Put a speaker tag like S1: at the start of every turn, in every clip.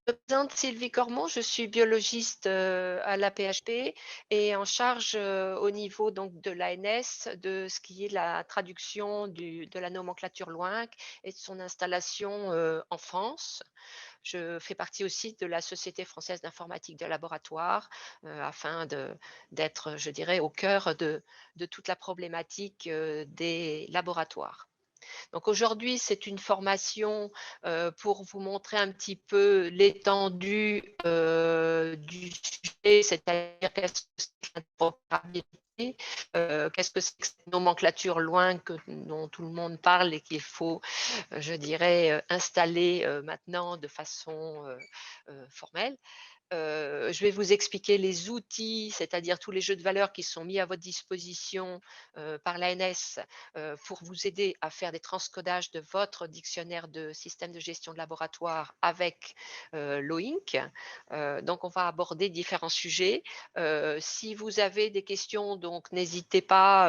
S1: Je me présente Sylvie Cormon, je suis biologiste, à l'AP-HP et en charge, au niveau donc de l'ANS de ce qui est la traduction de la nomenclature LOINC et de son installation, en France. Je fais partie aussi de la Société française d'informatique de laboratoire, afin d'être, je dirais, au cœur de toute la problématique, des laboratoires. Donc aujourd'hui, c'est une formation, pour vous montrer un petit peu l'étendue, du sujet, c'est-à-dire qu'est-ce que c'est que l'interopérabilité, qu'est-ce que c'est que cette nomenclature loin dont tout le monde parle et qu'il faut, je dirais, installer, maintenant de façon, formelle. Je vais vous expliquer les outils, c'est-à-dire tous les jeux de valeurs qui sont mis à votre disposition, par l'ANS, pour vous aider à faire des transcodages de votre dictionnaire de système de gestion de laboratoire avec, l'OINC. Donc on va aborder différents sujets. Si vous avez des questions, donc n'hésitez pas,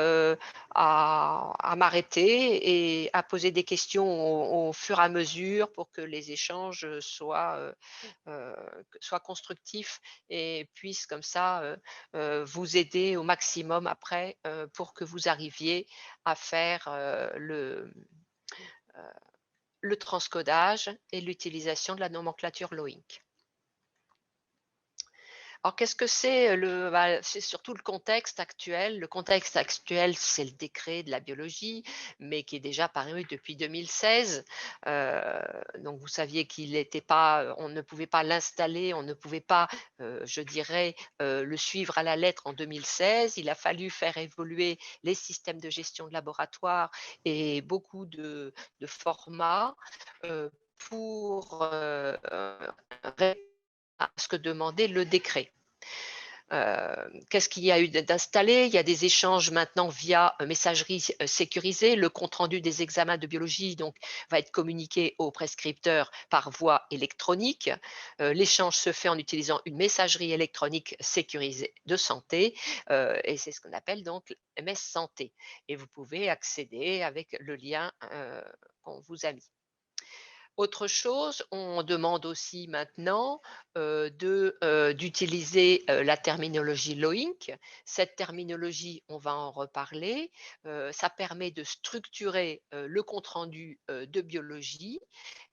S1: à m'arrêter et à poser des questions au fur et à mesure pour que les échanges, soient constructifs et puissent comme ça, vous aider au maximum après, pour que vous arriviez à faire, heu, le transcodage et l'utilisation de la nomenclature LOINC. Alors qu'est-ce que c'est, c'est surtout le contexte actuel. Le contexte actuel, c'est le décret de la biologie, mais qui est déjà paru depuis 2016. Donc vous saviez qu'il n'était pas, on ne pouvait pas l'installer, on ne pouvait pas, je dirais, le suivre à la lettre en 2016. Il a fallu faire évoluer les systèmes de gestion de laboratoire et beaucoup de formats, pour, répondre à ce que demandait le décret. Qu'est-ce qu'il y a eu d'installé? Il y a des échanges maintenant via, messagerie sécurisée. Le compte-rendu des examens de biologie donc va être communiqué aux prescripteurs par voie électronique. L'échange se fait en utilisant une messagerie électronique sécurisée de santé, et c'est ce qu'on appelle donc MS Santé et vous pouvez accéder avec le lien, qu'on vous a mis. Autre chose, on demande aussi maintenant, d'utiliser, la terminologie LOINC. Cette terminologie, on va en reparler, ça permet de structurer, le compte rendu, de biologie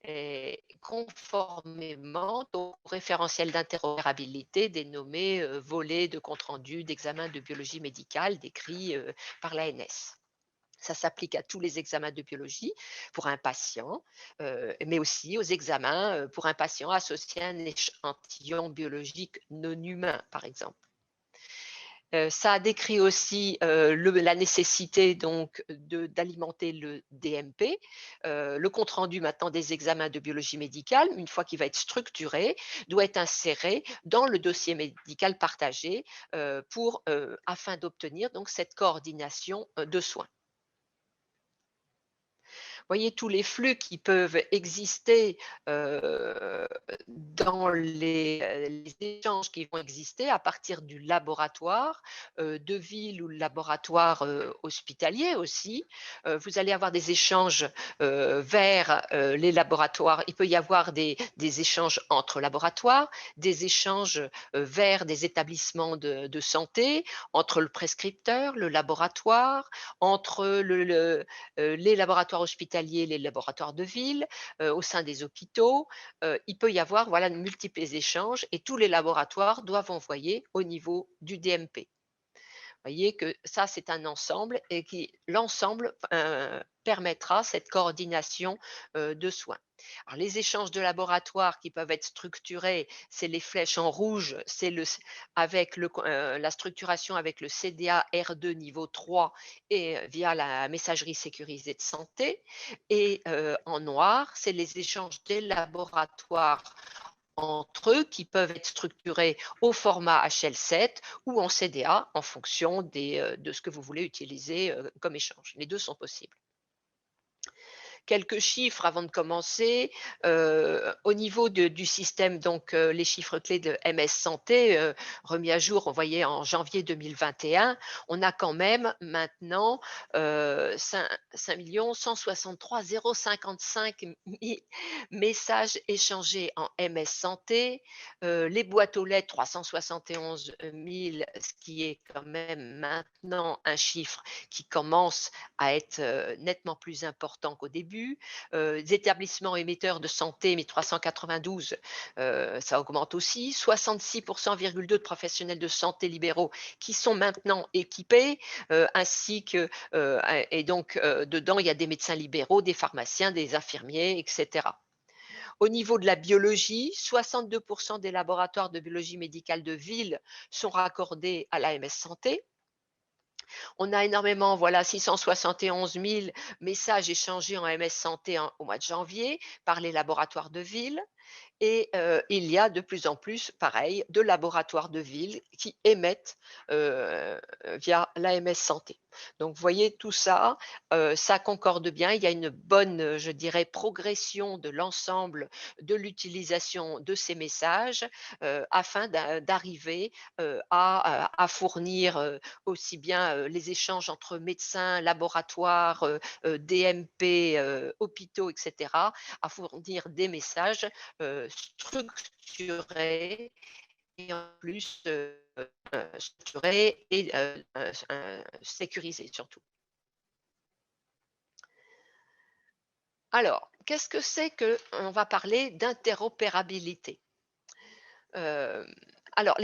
S1: et conformément au référentiel d'interopérabilité dénommé, volet de compte rendu d'examen de biologie médicale décrit, par l'ANS. Ça s'applique à tous les examens de biologie pour un patient, mais aussi aux examens, pour un patient associé à un échantillon biologique non humain, par exemple. Ça décrit aussi, la nécessité donc d'alimenter le DMP, le compte rendu maintenant des examens de biologie médicale, une fois qu'il va être structuré, doit être inséré dans le dossier médical partagé, afin d'obtenir donc cette coordination, de soins. Voyez tous les flux qui peuvent exister, dans les échanges qui vont exister à partir du laboratoire, de ville ou le laboratoire, hospitalier aussi. Vous allez avoir des échanges, vers, les laboratoires. Il peut y avoir des échanges entre laboratoires, des échanges, vers des établissements de santé, entre le prescripteur, le laboratoire, entre les laboratoires hospitaliers, les laboratoires de ville, au sein des hôpitaux. Il peut y avoir voilà, de multiples échanges et tous les laboratoires doivent envoyer au niveau du DMP. Voyez que ça, c'est un ensemble et qui l'ensemble, permettra cette coordination, de soins. Alors les échanges de laboratoire qui peuvent être structurés, c'est les flèches en rouge, c'est avec la structuration avec le CDA R2 niveau 3 et via la messagerie sécurisée de santé et en noir, c'est les échanges des laboratoires entre eux qui peuvent être structurés au format HL7 ou en CDA en fonction de ce que vous voulez utiliser, comme échange. Les 2 sont possibles. quelques chiffres avant de commencer. Au niveau du système, donc les chiffres clés de MS Santé, remis à jour, on voyait en janvier 2021, on a quand même maintenant 5 163 055 messages échangés en MS Santé, les boîtes aux lettres 371 000, ce qui est quand même maintenant un chiffre qui commence à être nettement plus important qu'au début. Les établissements émetteurs de santé, 1392, ça augmente aussi. 66,2% de professionnels de santé libéraux qui sont maintenant équipés, ainsi que, et donc dedans, il y a des médecins libéraux, des pharmaciens, des infirmiers, etc. Au niveau de la biologie, 62% des laboratoires de biologie médicale de ville sont raccordés à l'AMS Santé. On a énormément, voilà, 671 000 messages échangés en MS Santé au mois de janvier par les laboratoires de ville. Et il y a de plus en plus, pareil, de laboratoires de ville qui émettent via l'AMS Santé. Donc, vous voyez, tout ça, ça concorde bien. Il y a une bonne, je dirais, progression de l'ensemble de l'utilisation de ces messages afin d'arriver à fournir aussi bien les échanges entre médecins, laboratoires, DMP, hôpitaux, etc., à fournir des messages structurés et en plus structurés et sécurisés surtout. Alors, qu'est-ce que c'est que on va parler d'interopérabilité? Euh, alors,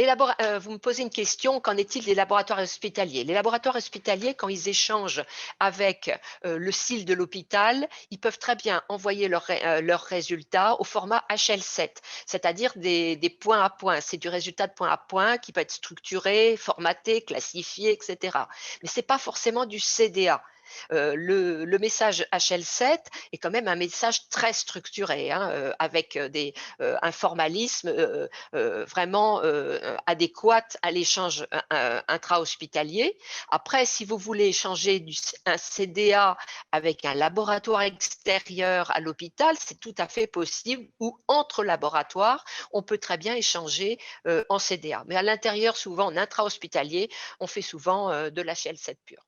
S1: vous me posez une question, qu'en est-il des laboratoires hospitaliers? Les laboratoires hospitaliers, quand ils échangent avec le SIL de l'hôpital, ils peuvent très bien envoyer leurs résultats au format HL7, c'est-à-dire des points à points. C'est du résultat de point à point qui peut être structuré, formaté, classifié, etc. Mais ce n'est pas forcément du CDA. Le message HL7 est quand même un message très structuré, hein, avec un formalisme vraiment adéquate à l'échange intra-hospitalier. Après, si vous voulez échanger un CDA avec un laboratoire extérieur à l'hôpital, c'est tout à fait possible, ou entre laboratoires, on peut très bien échanger en CDA. Mais à l'intérieur, souvent en intra-hospitalier, on fait souvent de l'HL7 pur.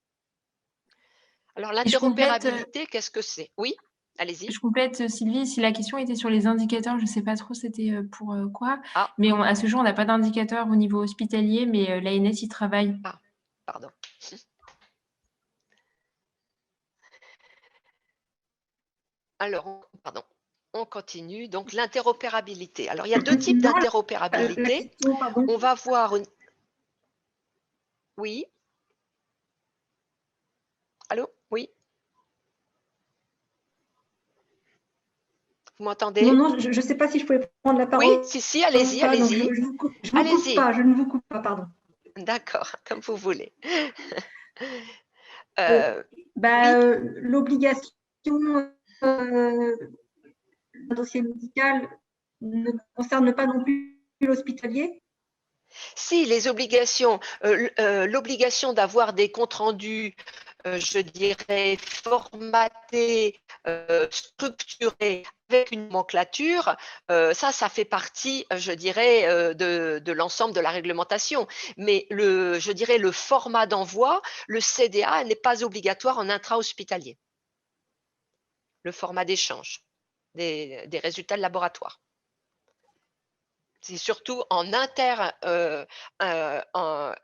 S1: Alors,
S2: Et
S1: l'interopérabilité, qu'est-ce que c'est? Oui, allez-y.
S2: je complète, Sylvie, si la question était sur les indicateurs, je ne sais pas trop c'était pour quoi,
S1: Ah,
S2: mais à ce jour, on n'a pas d'indicateur au niveau hospitalier, mais l'ANS y travaille.
S1: ah, pardon. Alors, pardon, on continue. Donc, l'interopérabilité. Alors, il y a deux types
S3: Non, la
S1: d'interopérabilité.
S3: question, pardon.
S1: On va voir une... Oui. Allô? Oui. Vous
S3: Non,
S1: m'entendez?
S3: non, je ne sais pas si je pouvais prendre la
S1: Oui,
S3: parole
S1: si,
S3: ou
S1: allez-y,
S3: pas, donc
S1: allez-y.
S3: je vous coupe
S1: Allez-y.
S3: pas, je ne vous coupe pas, pardon.
S1: D'accord, comme vous voulez.
S3: Euh,
S1: Oui.
S3: L'obligation d'un dossier médical ne concerne pas non plus l'hospitalier?
S1: Si, les obligations, l'obligation d'avoir des comptes rendus, je dirais, formatés, structurés, avec une nomenclature, ça fait partie, je dirais, de l'ensemble de la réglementation. Mais je dirais, le format d'envoi, le CDA n'est pas obligatoire en intra-hospitalier. Le format d'échange des résultats de laboratoire. C'est surtout à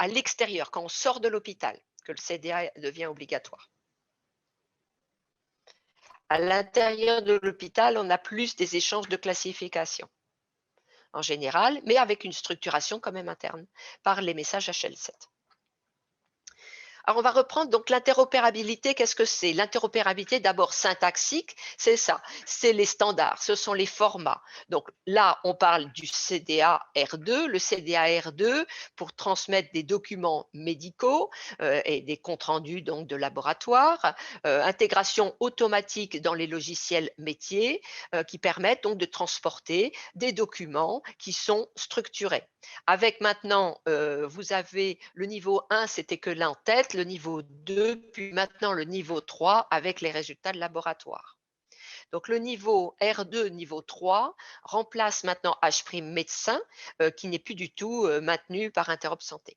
S1: l'extérieur, quand on sort de l'hôpital, que le CDA devient obligatoire. À l'intérieur de l'hôpital, on a plus des échanges de classification, en général, mais avec une structuration quand même interne, par les messages HL7. Alors, on va reprendre donc l'interopérabilité. Qu'est-ce que c'est? L'interopérabilité, d'abord syntaxique, c'est ça, c'est les standards, ce sont les formats. Donc là, on parle du CDA R2, le CDA R2 pour transmettre des documents médicaux et des comptes rendus donc de laboratoire, intégration automatique dans les logiciels métiers qui permettent donc de transporter des documents qui sont structurés. Avec maintenant, vous avez le niveau 1, c'était que l'en-tête, le niveau 2, puis maintenant le niveau 3 avec les résultats de laboratoire. Donc le niveau R2, niveau 3, remplace maintenant H' médecin, qui n'est plus du tout maintenu par Interop Santé.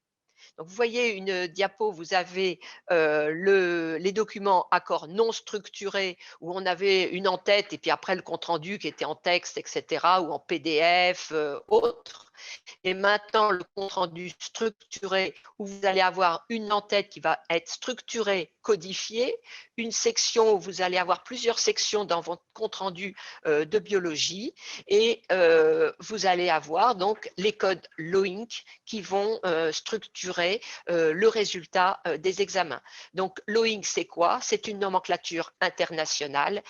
S1: Donc, vous voyez une diapo, vous avez les documents accords non structurés où on avait une en-tête et puis après le compte-rendu qui était en texte, etc., ou en PDF, autre. Et maintenant, le compte-rendu structuré, où vous allez avoir une en-tête qui va être structurée, codifiée, une section où vous allez avoir plusieurs sections dans votre compte-rendu de biologie, et vous allez avoir donc les codes LOINC qui vont structurer le résultat des examens. Donc, LOINC, c'est quoi? C'est une nomenclature internationale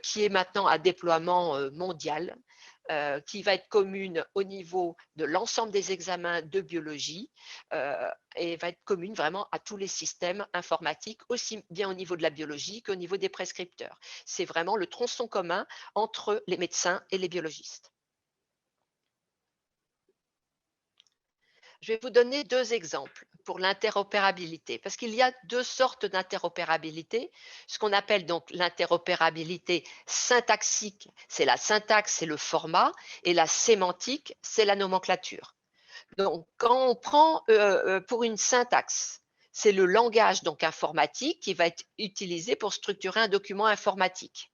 S1: qui est maintenant à déploiement mondial. Qui va être commune au niveau de l'ensemble des examens de biologie et va être commune vraiment à tous les systèmes informatiques, aussi bien au niveau de la biologie qu'au niveau des prescripteurs. C'est vraiment le tronçon commun entre les médecins et les biologistes. Je vais vous donner 2 exemples pour l'interopérabilité, parce qu'il y a 2 sortes d'interopérabilité. Ce qu'on appelle donc l'interopérabilité syntaxique, c'est la syntaxe, c'est le format, et la sémantique, c'est la nomenclature. Donc, quand on prend pour une syntaxe, c'est le langage donc informatique qui va être utilisé pour structurer un document informatique.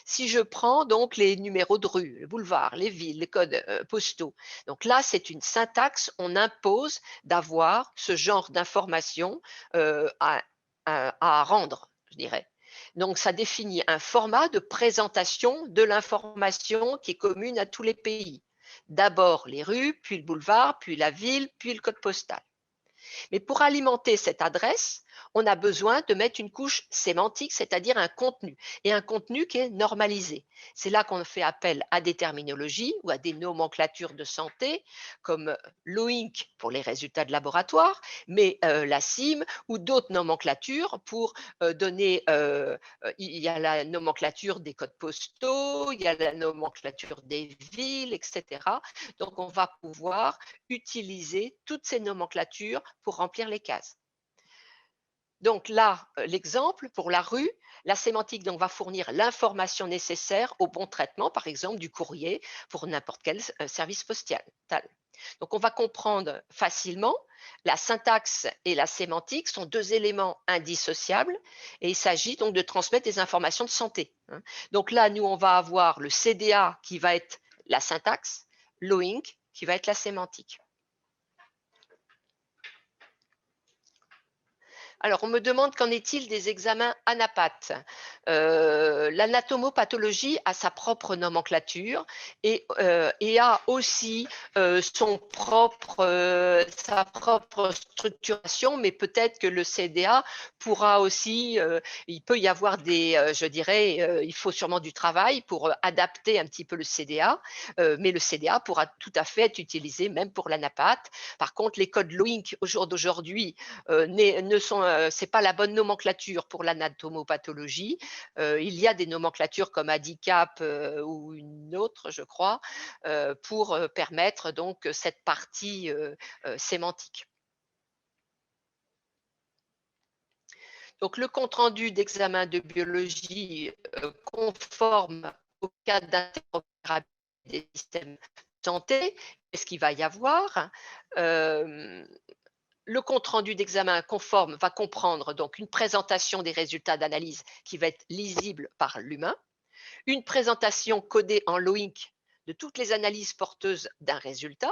S1: Si je prends donc les numéros de rue, le boulevard, les villes, les codes postaux, donc là, c'est une syntaxe, on impose d'avoir ce genre d'informations à rendre, je dirais. Donc, ça définit un format de présentation de l'information qui est commune à tous les pays. D'abord les rues, puis le boulevard, puis la ville, puis le code postal. Mais pour alimenter cette adresse, on a besoin de mettre une couche sémantique, c'est-à-dire un contenu, et un contenu qui est normalisé. C'est là qu'on fait appel à des terminologies ou à des nomenclatures de santé, comme l'OINC pour les résultats de laboratoire, mais la CIM ou d'autres nomenclatures pour donner, il y a la nomenclature des codes postaux, il y a la nomenclature des villes, etc. Donc, on va pouvoir utiliser toutes ces nomenclatures pour remplir les cases. Donc là, l'exemple pour la rue, la sémantique donc, va fournir l'information nécessaire au bon traitement, par exemple du courrier pour n'importe quel service postal. Donc on va comprendre facilement, la syntaxe et la sémantique sont 2 éléments indissociables et il s'agit donc de transmettre des informations de santé. Donc là, nous, on va avoir le CDA qui va être la syntaxe, l'OINC qui va être la sémantique. Alors, on me demande qu'en est-il des examens ANAPAT. L'anatomopathologie a sa propre nomenclature et a aussi sa propre structuration, mais peut-être que le CDA pourra aussi, il peut y avoir je dirais, il faut sûrement du travail pour adapter un petit peu le CDA, mais le CDA pourra tout à fait être utilisé même pour l'ANAPAT. Par contre, les codes LOINC au jour d'aujourd'hui c'est pas la bonne nomenclature pour l'anatomopathologie. Il y a des nomenclatures comme handicap ou une autre, je crois, pour permettre donc cette partie sémantique. Donc, le compte-rendu d'examen de biologie conforme au cadre d'interopérabilité des systèmes de santé, qu'est-ce qu'il va y avoir? Le compte-rendu d'examen conforme va comprendre donc une présentation des résultats d'analyse qui va être lisible par l'humain, une présentation codée en LOINC de toutes les analyses porteuses d'un résultat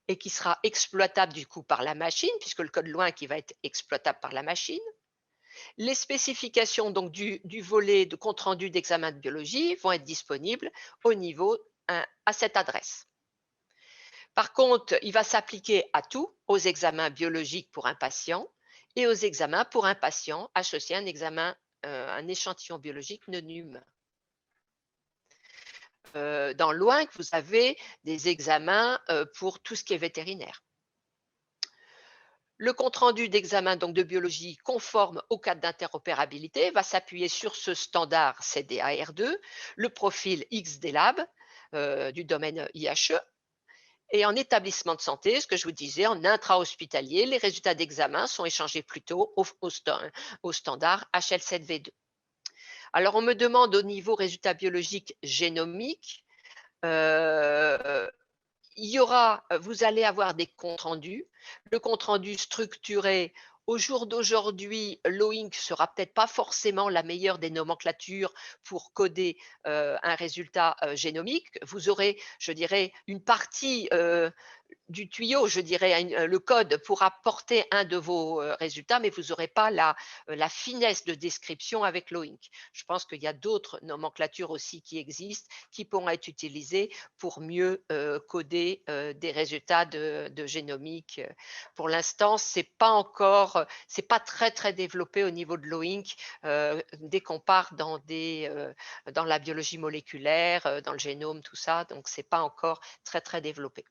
S1: et qui sera exploitable du coup par la machine, puisque le code LOINC qui va être exploitable par la machine. Les spécifications donc du volet de compte-rendu d'examen de biologie vont être disponibles au niveau à cette adresse. Par contre, il va s'appliquer à tout, aux examens biologiques pour un patient et aux examens pour un patient associé à un échantillon biologique non humain. Dans l'OINC, vous avez des examens pour tout ce qui est vétérinaire. Le compte-rendu d'examen donc de biologie conforme au cadre d'interopérabilité va s'appuyer sur ce standard CDAR2, le profil XDLab du domaine IHE. Et en établissement de santé, ce que je vous disais, en intra-hospitalier, les résultats d'examen sont échangés plutôt au standard HL7V2. Alors, on me demande au niveau résultats biologiques génomiques, vous allez avoir des comptes rendus. Le compte rendu structuré, au jour d'aujourd'hui, l'OINC sera peut-être pas forcément la meilleure des nomenclatures pour coder un résultat génomique. Vous aurez, je dirais, une partie du tuyau, je dirais, le code pour apporter un de vos résultats, mais vous n'aurez pas la finesse de description avec l'OINC. Je pense qu'il y a d'autres nomenclatures aussi qui existent, qui pourront être utilisées pour mieux coder des résultats de génomique. Pour l'instant, c'est pas très très développé au niveau de l'OINC dès qu'on part dans la biologie moléculaire, dans le génome, tout ça. Donc, c'est pas encore très très développé.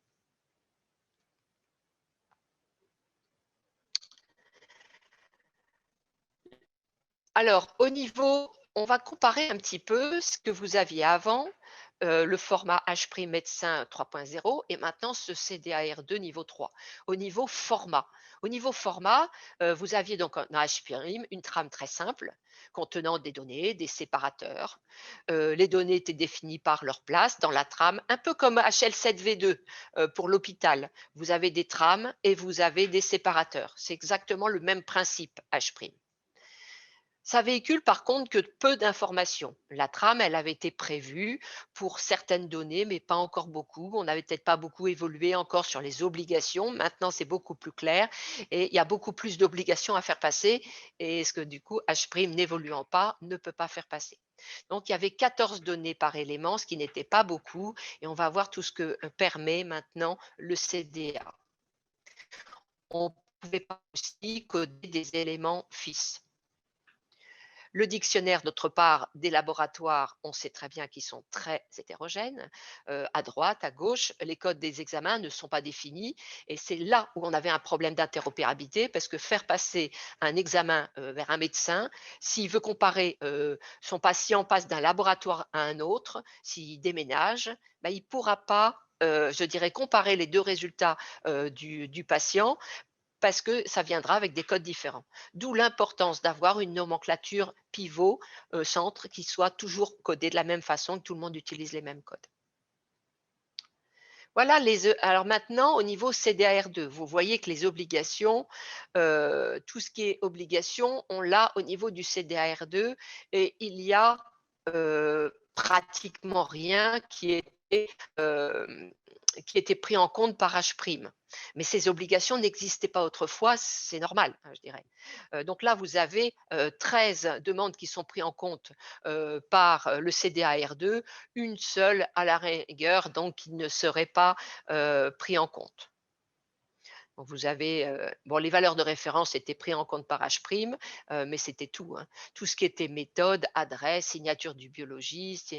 S1: Alors, au niveau, on va comparer un petit peu ce que vous aviez avant, le format H' médecin 3.0 et maintenant ce CDAR2 niveau 3. Au niveau format, vous aviez donc un H', une trame très simple contenant des données, des séparateurs. Les données étaient définies par leur place dans la trame, un peu comme HL7V2 pour l'hôpital. Vous avez des trames et vous avez des séparateurs. C'est exactement le même principe H'. Ça véhicule par contre que peu d'informations. La trame, elle avait été prévue pour certaines données, mais pas encore beaucoup. On n'avait peut-être pas beaucoup évolué encore sur les obligations. Maintenant, c'est beaucoup plus clair et il y a beaucoup plus d'obligations à faire passer et ce que du coup, H' n'évoluant pas, ne peut pas faire passer. Donc, il y avait 14 données par élément, ce qui n'était pas beaucoup et on va voir tout ce que permet maintenant le CDA. On pouvait pas aussi coder des éléments fixes. Le dictionnaire, d'autre part, des laboratoires, on sait très bien qu'ils sont très hétérogènes. À droite, à gauche, les codes des examens ne sont pas définis et c'est là où on avait un problème d'interopérabilité parce que faire passer un examen vers un médecin, s'il veut comparer son patient passe d'un laboratoire à un autre, s'il déménage, ben, il ne pourra pas je dirais, comparer les deux résultats du patient parce que ça viendra avec des codes différents. D'où l'importance d'avoir une nomenclature pivot, centre, qui soit toujours codée de la même façon, que tout le monde utilise les mêmes codes. Voilà alors maintenant, au niveau CDAR2, vous voyez que les obligations, tout ce qui est obligation, on l'a au niveau du CDAR2 et il y a pratiquement rien qui était pris en compte par H'. Mais ces obligations n'existaient pas autrefois, c'est normal, hein, je dirais. Donc là, vous avez 13 demandes qui sont prises en compte par le CDAR2, une seule à la rigueur, donc qui ne serait pas pris en compte. Donc vous avez, bon, les valeurs de référence étaient prises en compte par H', mais c'était tout, hein. Tout ce qui était méthode, adresse, signature du biologiste,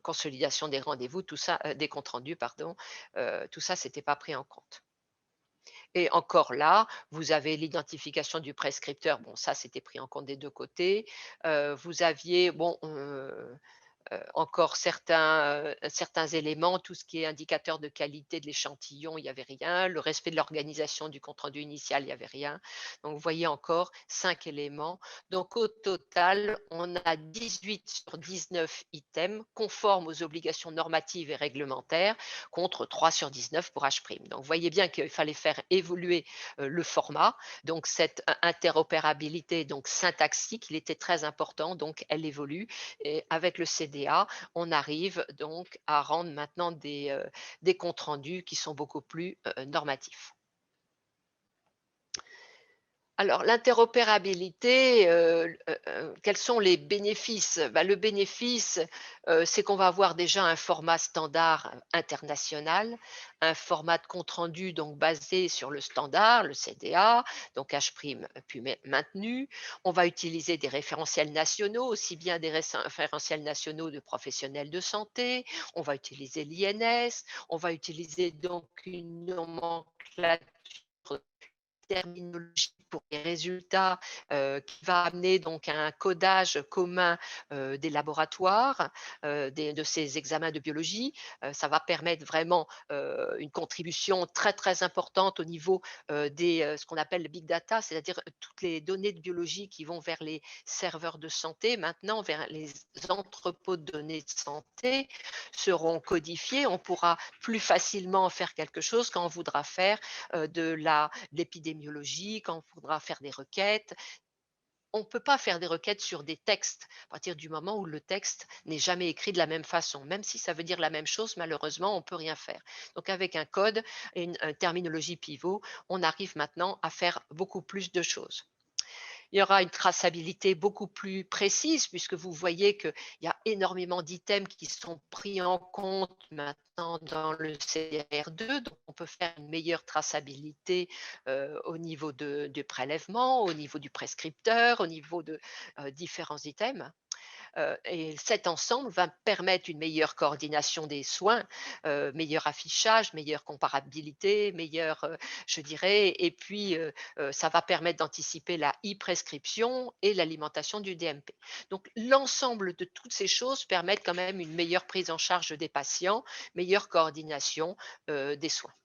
S1: consolidation des rendez-vous, tout ça, des comptes rendus, pardon, tout ça, c'était pas pris en compte. Et encore là, vous avez l'identification du prescripteur. Bon, ça, c'était pris en compte des deux côtés. Vous aviez, bon, encore certains éléments, tout ce qui est indicateur de qualité de l'échantillon, il n'y avait rien. Le respect de l'organisation du compte-rendu initial, il n'y avait rien. Donc, vous voyez encore 5 éléments. Donc, au total, on a 18 sur 19 items conformes aux obligations normatives et réglementaires contre 3 sur 19 pour H'. Donc, vous voyez bien qu'il fallait faire évoluer le format. Donc, cette interopérabilité donc syntaxique, il était très important. Donc, elle évolue. Et avec le CDA, on arrive donc à rendre maintenant des comptes rendus qui sont beaucoup plus normatifs. Alors, l'interopérabilité, quels sont les bénéfices? Bah, le bénéfice, c'est qu'on va avoir déjà un format standard international, un format de compte rendu donc basé sur le standard, le CDA, donc H' puis maintenu. On va utiliser des référentiels nationaux, aussi bien des référentiels nationaux de professionnels de santé, on va utiliser l'INS, on va utiliser donc une nomenclature terminologie pour les résultats qui va amener donc à un codage commun des laboratoires, de ces examens de biologie. Ça va permettre vraiment une contribution très, très importante au niveau ce qu'on appelle le big data, c'est-à-dire toutes les données de biologie qui vont vers les serveurs de santé, maintenant vers les entrepôts de données de santé, seront codifiées. On pourra plus facilement faire quelque chose quand on voudra faire de l'épidémiologie, quand on voudra faire des requêtes. On ne peut pas faire des requêtes sur des textes à partir du moment où le texte n'est jamais écrit de la même façon. Même si ça veut dire la même chose, malheureusement, on ne peut rien faire. Donc avec un code et une terminologie pivot, on arrive maintenant à faire beaucoup plus de choses. Il y aura une traçabilité beaucoup plus précise puisque vous voyez qu'il y a énormément d'items qui sont pris en compte maintenant dans le CDR2. Donc, on peut faire une meilleure traçabilité au niveau du prélèvement, au niveau du prescripteur, au niveau de différents items. Et cet ensemble va permettre une meilleure coordination des soins, meilleur affichage, meilleure comparabilité, meilleure, je dirais, et puis ça va permettre d'anticiper la e-prescription et l'alimentation du DMP. Donc l'ensemble de toutes ces choses permettent quand même une meilleure prise en charge des patients, meilleure coordination des soins.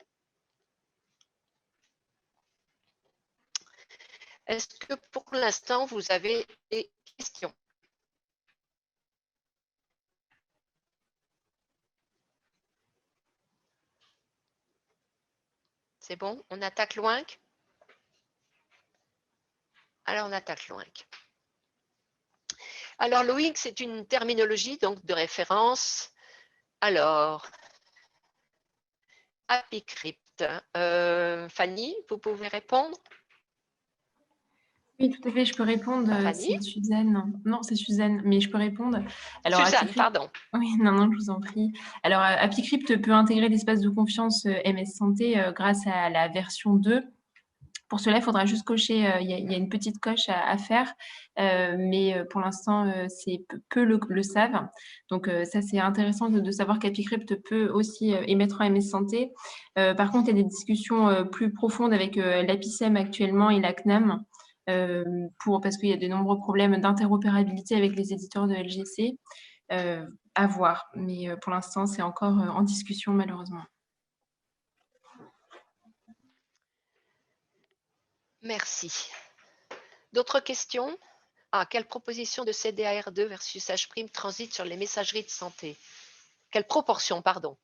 S1: Est-ce que pour l'instant, vous avez des questions? C'est bon? On attaque l'OINC? Alors, on attaque l'OINC. Alors, l'OINC, c'est une terminologie donc, de référence. Alors, AppyCrypt. Fanny, vous pouvez répondre?
S2: Oui, tout à fait, je peux répondre.
S1: Fanny?
S2: C'est Suzanne. Non, c'est Suzanne, mais je peux répondre. Alors,
S1: Suzanne,
S2: AppyCrypt.
S1: pardon.
S2: Oui, non, je vous en prie. Alors, AppyCrypt peut intégrer l'espace de confiance MS Santé grâce à la version 2. Pour cela, il faudra juste cocher, il y a une petite coche à faire, mais pour l'instant, peu le savent. Donc ça, c'est intéressant de savoir qu'AppyCrypt peut aussi émettre en MS Santé. Par contre, il y a des discussions plus profondes avec l'APICEM actuellement et la CNAM, parce qu'il y a de nombreux problèmes d'interopérabilité avec les éditeurs de LGC. À voir, mais pour l'instant, c'est encore en discussion malheureusement.
S1: Merci. D'autres questions? Quelle proposition de CDR2 versus H' transite sur les messageries de santé? Quelle proportion, pardon?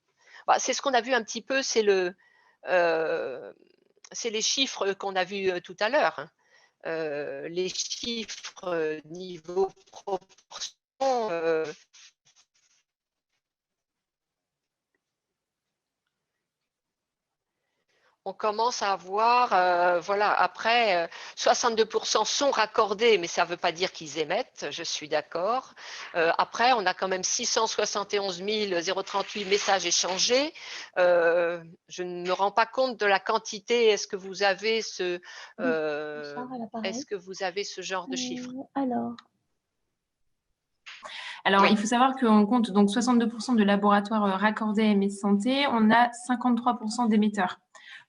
S1: C'est ce qu'on a vu un petit peu, c'est les chiffres qu'on a vus tout à l'heure. Hein. Les chiffres niveau proportion, on commence à avoir, voilà, après, 62% sont raccordés, mais ça ne veut pas dire qu'ils émettent, je suis d'accord. Après, on a quand même 671 038 messages échangés. Je ne me rends pas compte de la quantité. Est-ce que vous avez ce genre de chiffre?
S2: Alors,
S1: oui.
S2: Il faut savoir qu'on compte donc 62% de laboratoires raccordés à MS Santé. On a 53% d'émetteurs.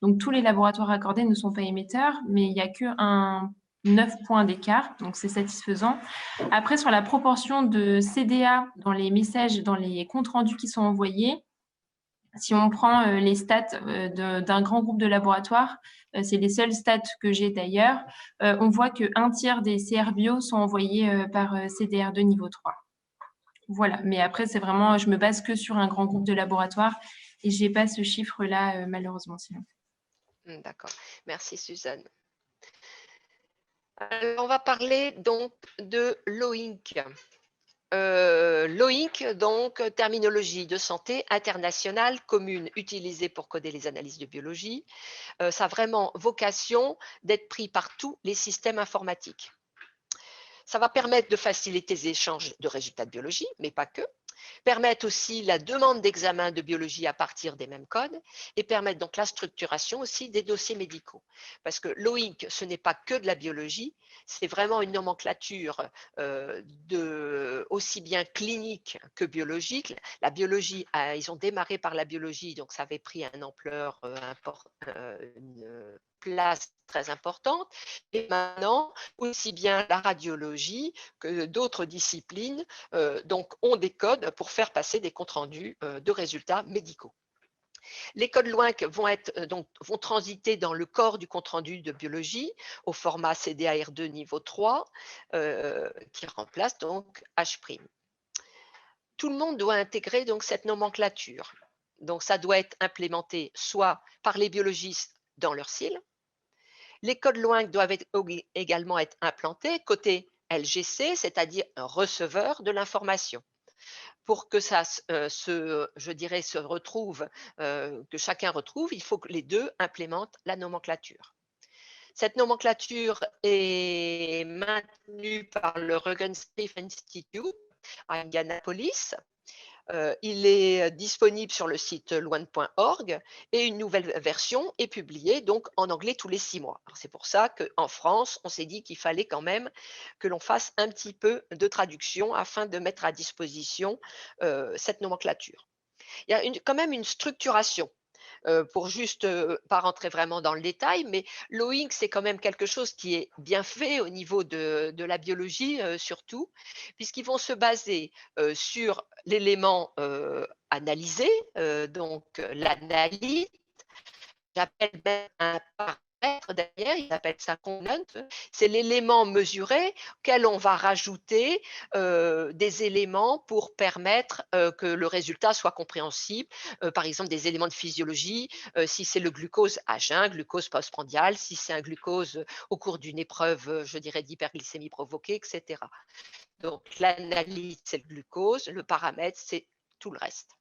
S2: Donc, tous les laboratoires raccordés ne sont pas émetteurs, mais il n'y a qu'un 9 points d'écart, donc c'est satisfaisant. Après, sur la proportion de CDA dans les messages, dans les comptes rendus qui sont envoyés, si on prend les stats d'un grand groupe de laboratoires, c'est les seuls stats que j'ai d'ailleurs, on voit qu'un tiers des CRBio sont envoyés par CDR2 niveau 3. Voilà, mais après, c'est vraiment, je me base que sur un grand groupe de laboratoires et je n'ai pas ce chiffre-là, malheureusement, sinon.
S1: D'accord. Merci, Suzanne. Alors, on va parler donc de l'OINC. L'OINC, donc terminologie de santé internationale commune utilisée pour coder les analyses de biologie. Ça a vraiment vocation d'être pris par tous les systèmes informatiques. Ça va permettre de faciliter les échanges de résultats de biologie, mais pas que. Permettre aussi la demande d'examen de biologie à partir des mêmes codes et permettre donc la structuration aussi des dossiers médicaux. Parce que l'OINC, ce n'est pas que de la biologie, c'est vraiment une nomenclature aussi bien clinique que biologique. La biologie, ils ont démarré par la biologie, donc ça avait pris une ampleur importante, place très importante. Et maintenant, aussi bien la radiologie que d'autres disciplines donc ont des codes pour faire passer des comptes rendus de résultats médicaux. Les codes LOINC vont transiter dans le corps du compte-rendu de biologie au format CDAR2 niveau 3 qui remplace donc H'. Tout le monde doit intégrer donc cette nomenclature. Donc ça doit être implémenté soit par les biologistes dans leur CIL. Les codes LOINC doivent également être implantés côté LGC, c'est-à-dire un receveur de l'information. Pour que ça se retrouve, que chacun retrouve, il faut que les deux implémentent la nomenclature. Cette nomenclature est maintenue par le Roggenstrief Institute à Indianapolis. Il est disponible sur le site loin.org et une nouvelle version est publiée donc en anglais tous les 6 mois. C'est pour ça qu'en France, on s'est dit qu'il fallait quand même que l'on fasse un petit peu de traduction afin de mettre à disposition cette nomenclature. Il y a quand même une structuration. Pour juste pas rentrer vraiment dans le détail, mais l'OINC, c'est quand même quelque chose qui est bien fait au niveau de la biologie surtout, puisqu'ils vont se baser sur l'élément analysé, donc l'analyse. J'appelle même un paramètre derrière, ils appellent ça component. C'est l'élément mesuré auquel on va rajouter des éléments pour permettre que le résultat soit compréhensible. Par exemple, des éléments de physiologie, si c'est le glucose à jeun, glucose postprandial, si c'est un glucose au cours d'une épreuve, je dirais, d'hyperglycémie provoquée, etc. Donc, l'analyse, c'est le glucose, le paramètre, c'est tout le reste.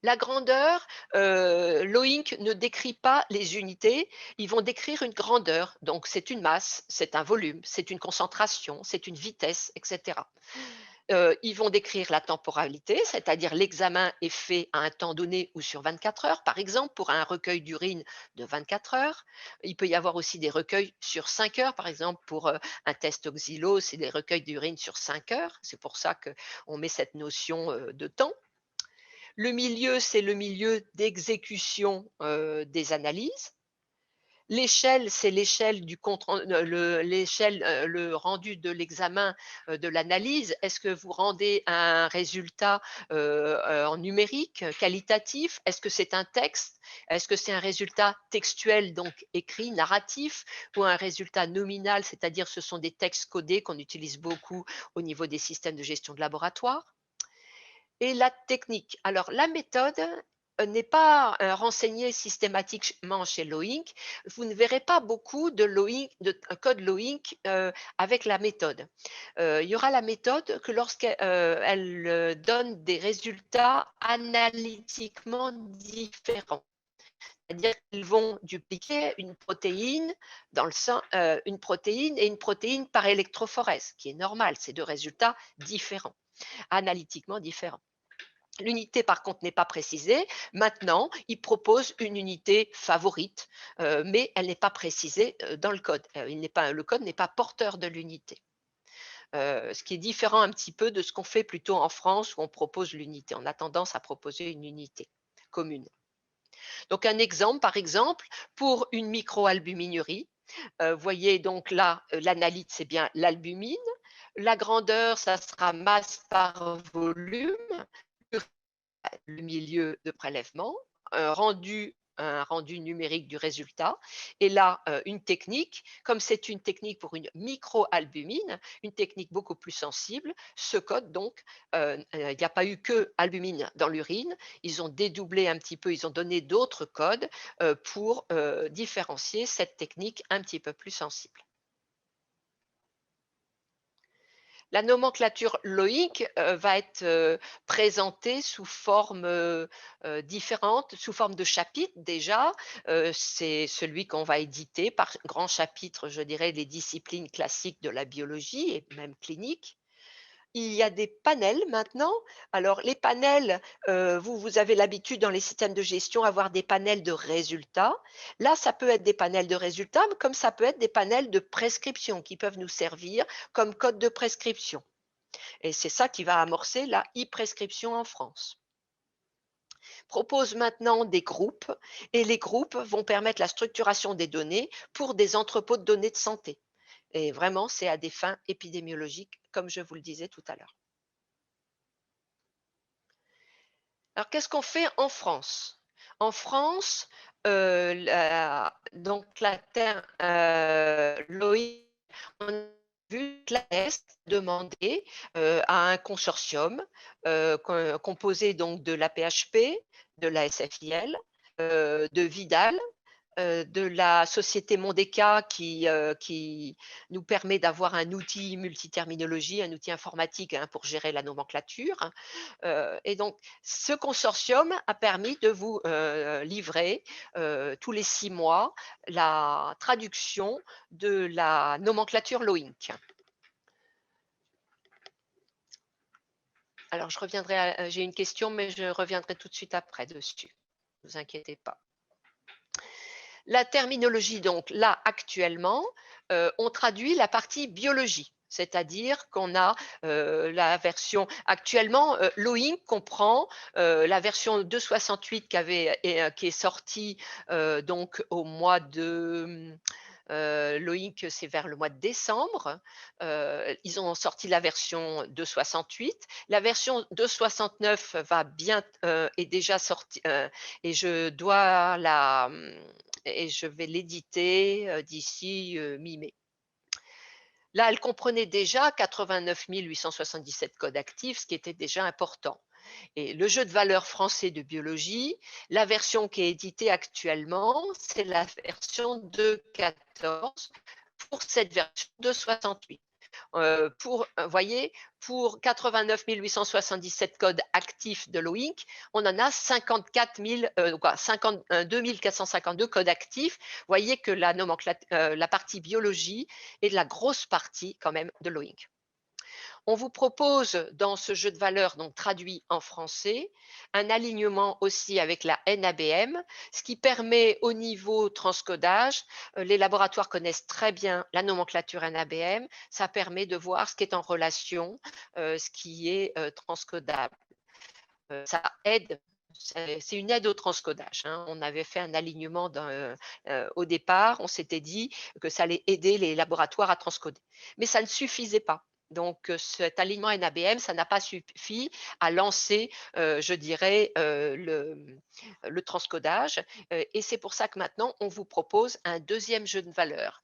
S1: La grandeur, l'OINC ne décrit pas les unités, ils vont décrire une grandeur. Donc, c'est une masse, c'est un volume, c'est une concentration, c'est une vitesse, etc. Ils vont décrire la temporalité, c'est-à-dire l'examen est fait à un temps donné ou sur 24 heures, par exemple, pour un recueil d'urine de 24 heures. Il peut y avoir aussi des recueils sur 5 heures, par exemple, pour un test oxylo, c'est des recueils d'urine sur 5 heures. C'est pour ça qu'on met cette notion de temps. Le milieu, c'est le milieu d'exécution des analyses. L'échelle, c'est l'échelle du le rendu de l'examen de l'analyse. Est-ce que vous rendez un résultat en numérique, qualitatif? Est-ce que c'est un texte? Est-ce que c'est un résultat textuel, donc écrit, narratif, ou un résultat nominal, c'est-à-dire ce sont des textes codés qu'on utilise beaucoup au niveau des systèmes de gestion de laboratoire? Et la technique. Alors, la méthode n'est pas renseignée systématiquement chez l'OINC. Vous ne verrez pas beaucoup de code LOINC avec la méthode. Il y aura la méthode que lorsqu'elle donne des résultats analytiquement différents. C'est-à-dire qu'ils vont dupliquer une protéine dans le sang, une protéine et une protéine par électrophorèse, qui est normal. C'est deux résultats différents, analytiquement différents. L'unité, par contre, n'est pas précisée. Maintenant, il propose une unité favorite, mais elle n'est pas précisée dans le code. Le code n'est pas porteur de l'unité. Ce qui est différent un petit peu de ce qu'on fait plutôt en France où on propose l'unité. On a tendance à proposer une unité commune. Donc, un exemple, par exemple, pour une microalbuminurie. Vous voyez donc là, l'analyte, c'est bien l'albumine. La grandeur, ça sera masse par volume. Le milieu de prélèvement, un rendu numérique du résultat. Et là, une technique, comme c'est une technique pour une microalbumine, une technique beaucoup plus sensible, ce code donc, il n'y a pas eu que albumine dans l'urine, ils ont dédoublé un petit peu, ils ont donné d'autres codes pour différencier cette technique un petit peu plus sensible. La nomenclature LOIC va être présentée sous forme différente, sous forme de chapitres déjà. C'est celui qu'on va éditer par grand chapitre, je dirais, des disciplines classiques de la biologie et même cliniques. Il y a des panels maintenant. Alors les panels, vous avez l'habitude dans les systèmes de gestion avoir des panels de résultats. Là, ça peut être des panels de résultats, comme ça peut être des panels de prescription qui peuvent nous servir comme code de prescription. Et c'est ça qui va amorcer la e-prescription en France. propose maintenant des groupes et les groupes vont permettre la structuration des données pour des entrepôts de données de santé. Et vraiment, c'est à des fins épidémiologiques, comme je vous le disais tout à l'heure. Alors, qu'est-ce qu'on fait en France? En France, donc la terre Loïc, on a vu que l'ANES demandait à un consortium composé donc de l'AP-HP, de la SFIL, de Vidal, de la société Mondeka qui nous permet d'avoir un outil multiterminologie, un outil informatique pour gérer la nomenclature. Et donc, ce consortium a permis de vous livrer tous les 6 mois la traduction de la nomenclature LOINC. Alors, je reviendrai, j'ai une question, mais je reviendrai tout de suite après dessus. Ne vous inquiétez pas. La terminologie, donc là, actuellement, on traduit la partie biologie. C'est-à-dire qu'on a la version actuellement, LOINC comprend la version 2.68 qui est sortie donc au mois de LOINC, c'est vers le mois de décembre. Ils ont sorti la version 2.68. La version 2.69 est déjà sortie et je dois et je vais l'éditer d'ici mi-mai. Là, elle comprenait déjà 89 877 codes actifs, ce qui était déjà important. Et le jeu de valeurs français de biologie, la version qui est éditée actuellement, c'est la version 2.14 pour cette version de 68. Voyez, pour 89 877 codes actifs de LOINC, on en a 52 452 codes actifs. Vous voyez que la partie biologie est la grosse partie quand même de LOINC. On vous propose dans ce jeu de valeurs, donc traduit en français, un alignement aussi avec la NABM, ce qui permet au niveau transcodage, les laboratoires connaissent très bien la nomenclature NABM, ça permet de voir ce qui est en relation, ce qui est transcodable. Ça aide. C'est une aide au transcodage. On avait fait un alignement au départ, on s'était dit que ça allait aider les laboratoires à transcoder. Mais ça ne suffisait pas. Donc, cet alignement NABM, ça n'a pas suffi à lancer, je dirais, le transcodage. Et c'est pour ça que maintenant, on vous propose un deuxième jeu de valeurs.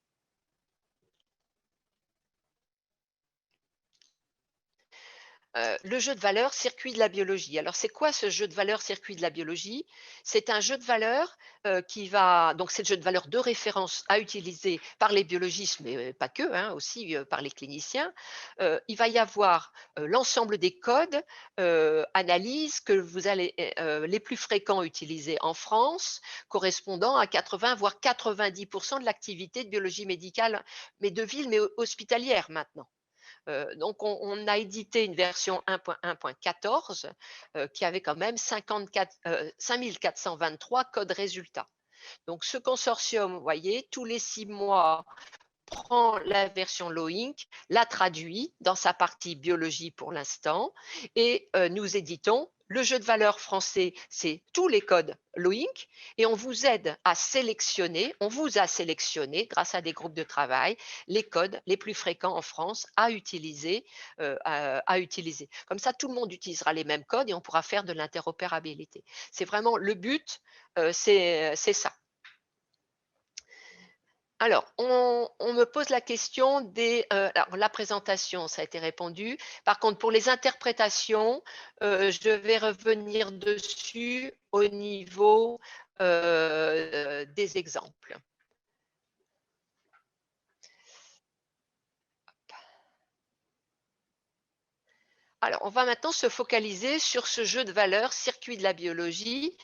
S1: Le jeu de valeurs circuit de la biologie. Alors, c'est quoi ce jeu de valeurs circuit de la biologie? C'est un jeu de valeurs donc c'est le jeu de valeurs de référence à utiliser par les biologistes, mais pas que, aussi par les cliniciens. Il va y avoir l'ensemble des codes analyses que vous allez les plus fréquents utilisés en France, correspondant à 80 voire 90% de l'activité de biologie médicale, mais de ville, mais hospitalière maintenant. Donc, on a édité une version 1.1.14 qui avait quand même 5423 codes résultats. Donc, ce consortium, vous voyez, tous les 6 mois, prend la version LOINC, la traduit dans sa partie biologie pour l'instant, et nous éditons le jeu de valeurs français, c'est tous les codes LOINC, et on vous aide à sélectionner, on vous a sélectionné grâce à des groupes de travail, les codes les plus fréquents en France à utiliser. Comme ça, tout le monde utilisera les mêmes codes et on pourra faire de l'interopérabilité. C'est vraiment le but, c'est ça. Alors, on me pose la question alors, la présentation, ça a été répondu. Par contre, pour les interprétations, je vais revenir dessus au niveau des exemples. Alors, on va maintenant se focaliser sur ce jeu de valeurs, circuit de la biologie,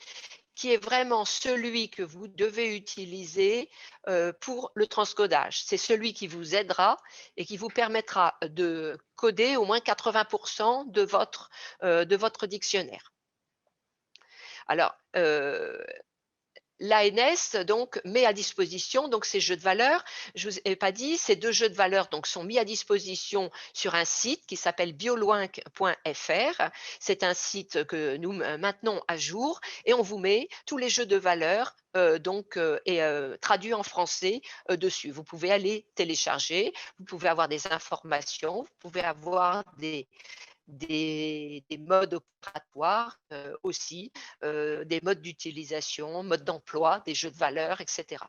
S1: qui est vraiment celui que vous devez utiliser pour le transcodage. C'est celui qui vous aidera et qui vous permettra de coder au moins 80% de votre dictionnaire. Alors, l'ANS donc met à disposition donc ces jeux de valeurs. Je vous ai pas dit, ces 2 jeux de valeurs donc sont mis à disposition sur un site qui s'appelle bioloinc.fr. C'est un site que nous maintenons à jour et on vous met tous les jeux de valeurs traduits en français dessus. Vous pouvez aller télécharger, vous pouvez avoir des informations, vous pouvez avoir des modes opératoires aussi, des modes d'utilisation, modes d'emploi, des jeux de valeurs, etc.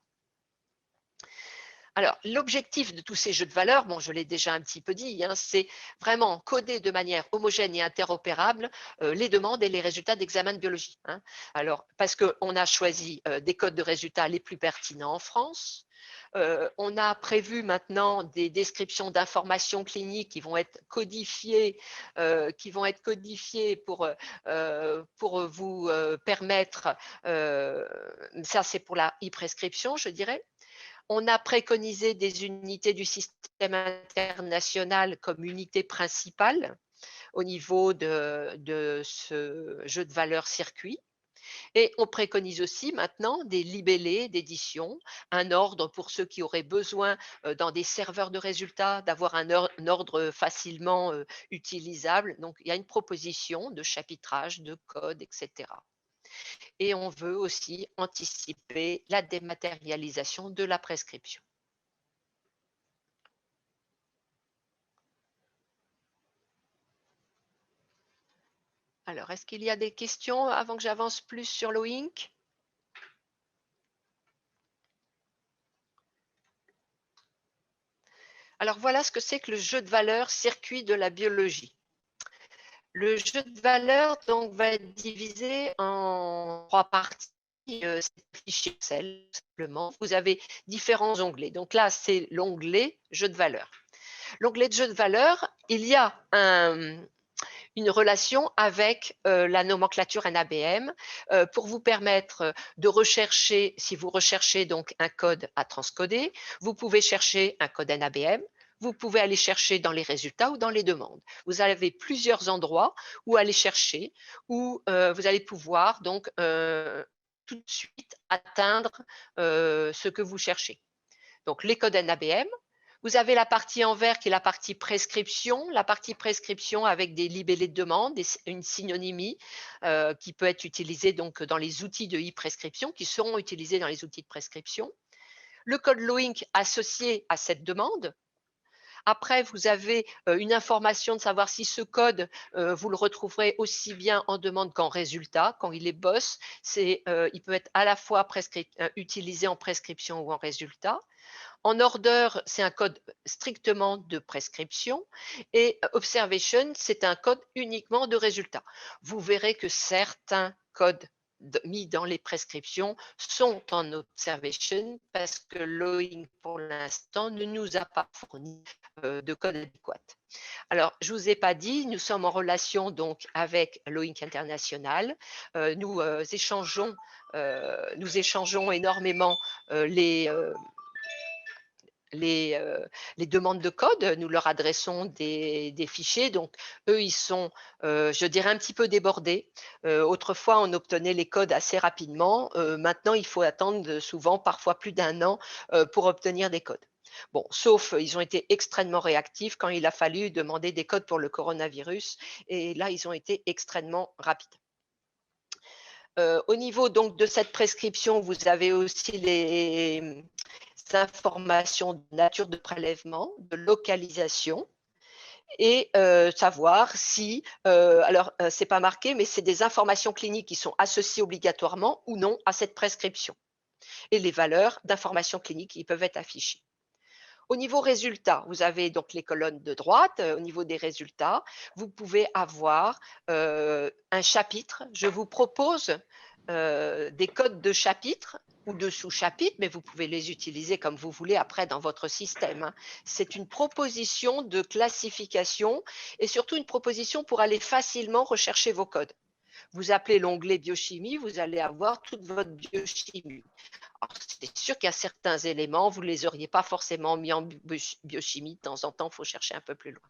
S1: Alors, l'objectif de tous ces jeux de valeurs, bon, je l'ai déjà un petit peu dit, hein, c'est vraiment coder de manière homogène et interopérable les demandes et les résultats d'examen de biologie. Hein. Alors, parce qu'on a choisi des codes de résultats les plus pertinents en France. On a prévu maintenant des descriptions d'informations cliniques qui vont être codifiées, pour vous permettre, ça c'est pour la e-prescription, je dirais. On a préconisé des unités du système international comme unité principale au niveau de ce jeu de valeurs circuit. Et on préconise aussi maintenant des libellés d'édition, un ordre pour ceux qui auraient besoin dans des serveurs de résultats d'avoir un ordre facilement utilisable. Donc, il y a une proposition de chapitrage, de code, etc. Et on veut aussi anticiper la dématérialisation de la prescription. Alors, est-ce qu'il y a des questions avant que j'avance plus sur l'OINC? Alors, voilà ce que c'est que le jeu de valeurs circuit de la biologie. Le jeu de valeurs donc, va être divisé en 3 parties. C'est un fichier Excel, simplement. Vous avez différents onglets. Donc là, c'est l'onglet jeu de valeurs. L'onglet de jeu de valeurs, il y a une relation avec la nomenclature NABM pour vous permettre de rechercher, si vous recherchez donc un code à transcoder, vous pouvez chercher un code NABM, vous pouvez aller chercher dans les résultats ou dans les demandes. Vous avez plusieurs endroits où aller chercher, où vous allez pouvoir donc tout de suite atteindre ce que vous cherchez. Donc les codes NABM. Vous avez la partie en vert qui est la partie prescription avec des libellés de demande, une synonymie qui peut être utilisée donc dans les outils de e-prescription, qui seront utilisés dans les outils de prescription. Le code LOINC associé à cette demande. Après, vous avez une information de savoir si ce code, vous le retrouverez aussi bien en demande qu'en résultat. Quand il est boss, il peut être à la fois utilisé en prescription ou en résultat. En order, c'est un code strictement de prescription et observation, c'est un code uniquement de résultat. Vous verrez que certains codes mis dans les prescriptions sont en observation parce que l'OINC pour l'instant ne nous a pas fourni de code adéquat. Alors, je ne vous ai pas dit, nous sommes en relation donc avec l'OINC international. Nous échangeons énormément les demandes de code, nous leur adressons des fichiers. Donc, eux, ils sont, je dirais, un petit peu débordés. Autrefois, on obtenait les codes assez rapidement. Maintenant, il faut attendre souvent, parfois plus d'1 an, pour obtenir des codes. Bon, sauf, ils ont été extrêmement réactifs quand il a fallu demander des codes pour le coronavirus. Et là, ils ont été extrêmement rapides. Au niveau donc de cette prescription, vous avez aussi les informations de nature de prélèvement, de localisation et savoir si, c'est pas marqué, mais c'est des informations cliniques qui sont associées obligatoirement ou non à cette prescription et les valeurs d'informations cliniques qui peuvent être affichées. Au niveau résultats, vous avez donc les colonnes de droite. Au niveau des résultats, vous pouvez avoir un chapitre. Je vous propose des codes de chapitre ou de sous-chapitres, mais vous pouvez les utiliser comme vous voulez après dans votre système. Hein. C'est une proposition de classification et surtout une proposition pour aller facilement rechercher vos codes. Vous appelez l'onglet biochimie, vous allez avoir toute votre biochimie. C'est sûr qu'il y a certains éléments, vous ne les auriez pas forcément mis en biochimie. De temps en temps, il faut chercher un peu plus loin.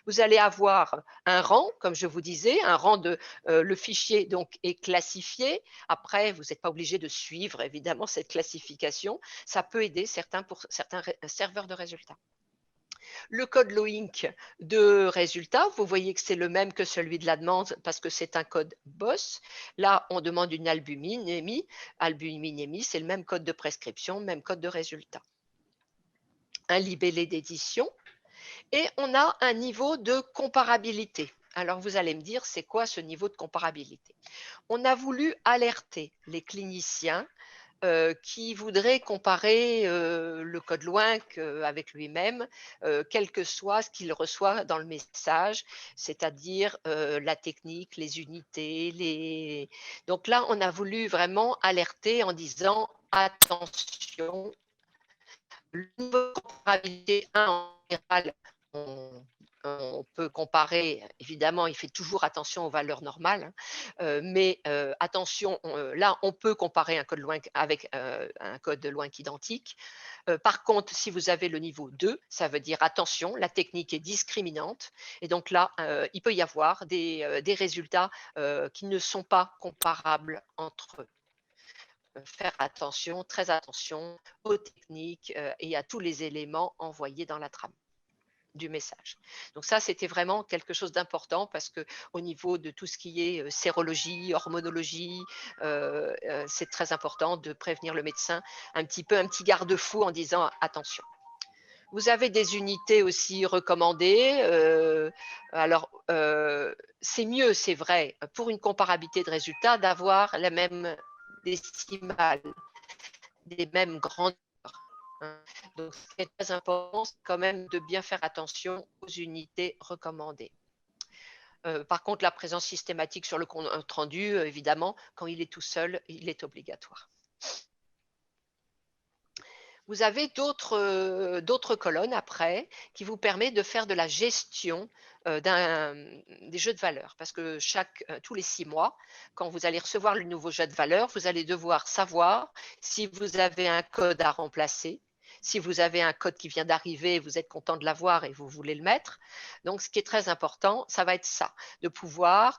S1: Vous allez avoir un rang, comme je vous disais, un rang de le fichier donc est classifié. Après, vous n'êtes pas obligé de suivre évidemment cette classification. Ça peut aider pour certains serveurs de résultats. Le code LOINC de résultat, vous voyez que c'est le même que celui de la demande parce que c'est un code BOSS. Là, on demande une albuminémie. Albuminémie, c'est le même code de prescription, même code de résultat. Un libellé d'édition. Et on a un niveau de comparabilité. Alors, vous allez me dire, c'est quoi ce niveau de comparabilité? On a voulu alerter les cliniciens qui voudraient comparer le code LOINC avec lui-même, quel que soit ce qu'il reçoit dans le message, c'est-à-dire la technique, les unités. Donc là, on a voulu vraiment alerter en disant attention, le niveau de comparabilité 1 en général, on peut comparer, évidemment, il fait toujours attention aux valeurs normales, mais attention, là, on peut comparer un code LOINC avec un code LOINC identique. Par contre, si vous avez le niveau 2, ça veut dire attention, la technique est discriminante. Et donc là, il peut y avoir des résultats qui ne sont pas comparables entre eux. Faire attention, très attention aux techniques et à tous les éléments envoyés dans la trame du message. Donc ça, c'était vraiment quelque chose d'important parce que au niveau de tout ce qui est sérologie, hormonologie, c'est très important de prévenir le médecin un petit garde-fou en disant attention. Vous avez des unités aussi recommandées. Alors, c'est mieux, c'est vrai, pour une comparabilité de résultats, d'avoir la même décimale, des mêmes grandeurs. Donc, ce qui est très important, c'est quand même de bien faire attention aux unités recommandées. Par contre, la présence systématique sur le compte rendu, évidemment, quand il est tout seul, il est obligatoire. Vous avez d'autres colonnes après qui vous permettent de faire de la gestion des jeux de valeur. Parce que tous les 6 mois, quand vous allez recevoir le nouveau jeu de valeur, vous allez devoir savoir si vous avez un code à remplacer, si vous avez un code qui vient d'arriver, vous êtes content de l'avoir et vous voulez le mettre. Donc, ce qui est très important, ça va être ça, de pouvoir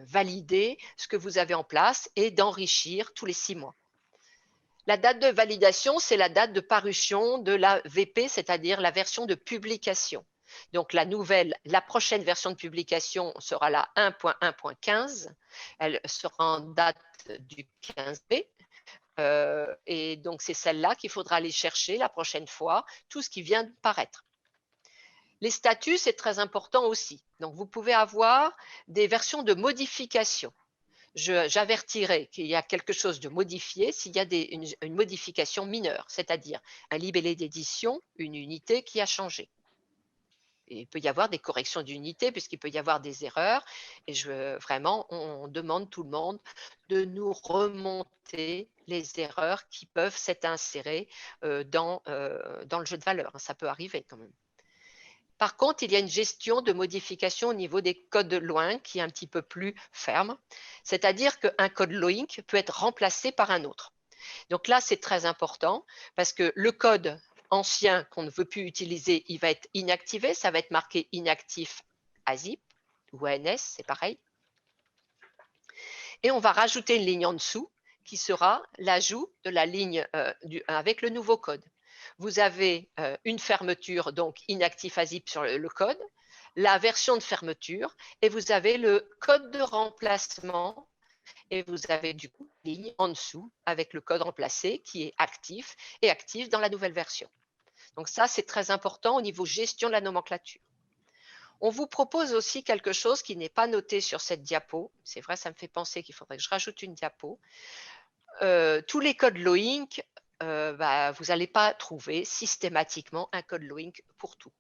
S1: valider ce que vous avez en place et d'enrichir tous les 6 mois. La date de validation, c'est la date de parution de la VP, c'est-à-dire la version de publication. Donc, la prochaine version de publication sera la 1.1.15. Elle sera en date du 15 mai. Et donc, c'est celle-là qu'il faudra aller chercher la prochaine fois, tout ce qui vient de paraître. Les statuts, c'est très important aussi. Donc, vous pouvez avoir des versions de modification. J'avertirai qu'il y a quelque chose de modifié s'il y a une modification mineure, c'est-à-dire un libellé d'édition, une unité qui a changé. Et il peut y avoir des corrections d'unité puisqu'il peut y avoir des erreurs. Et vraiment, on demande tout le monde de nous remonter les erreurs qui peuvent s'être insérées dans le jeu de valeur. Ça peut arriver quand même. Par contre, il y a une gestion de modification au niveau des codes LOINC qui est un petit peu plus ferme, c'est-à-dire qu'un code LOINC peut être remplacé par un autre. Donc là, c'est très important parce que le code ancien qu'on ne veut plus utiliser, il va être inactivé, ça va être marqué inactif AZIP ou ANS, c'est pareil. Et on va rajouter une ligne en dessous qui sera l'ajout de la ligne avec le nouveau code. Vous avez une fermeture, donc inactif AZIP sur le code, la version de fermeture, et vous avez le code de remplacement, et vous avez du coup une ligne en dessous avec le code remplacé qui est actif et actif dans la nouvelle version. Donc ça, c'est très important au niveau gestion de la nomenclature. On vous propose aussi quelque chose qui n'est pas noté sur cette diapo. C'est vrai, ça me fait penser qu'il faudrait que je rajoute une diapo. Tous les codes LOINC, vous n'allez pas trouver systématiquement un code LOINC pour tout.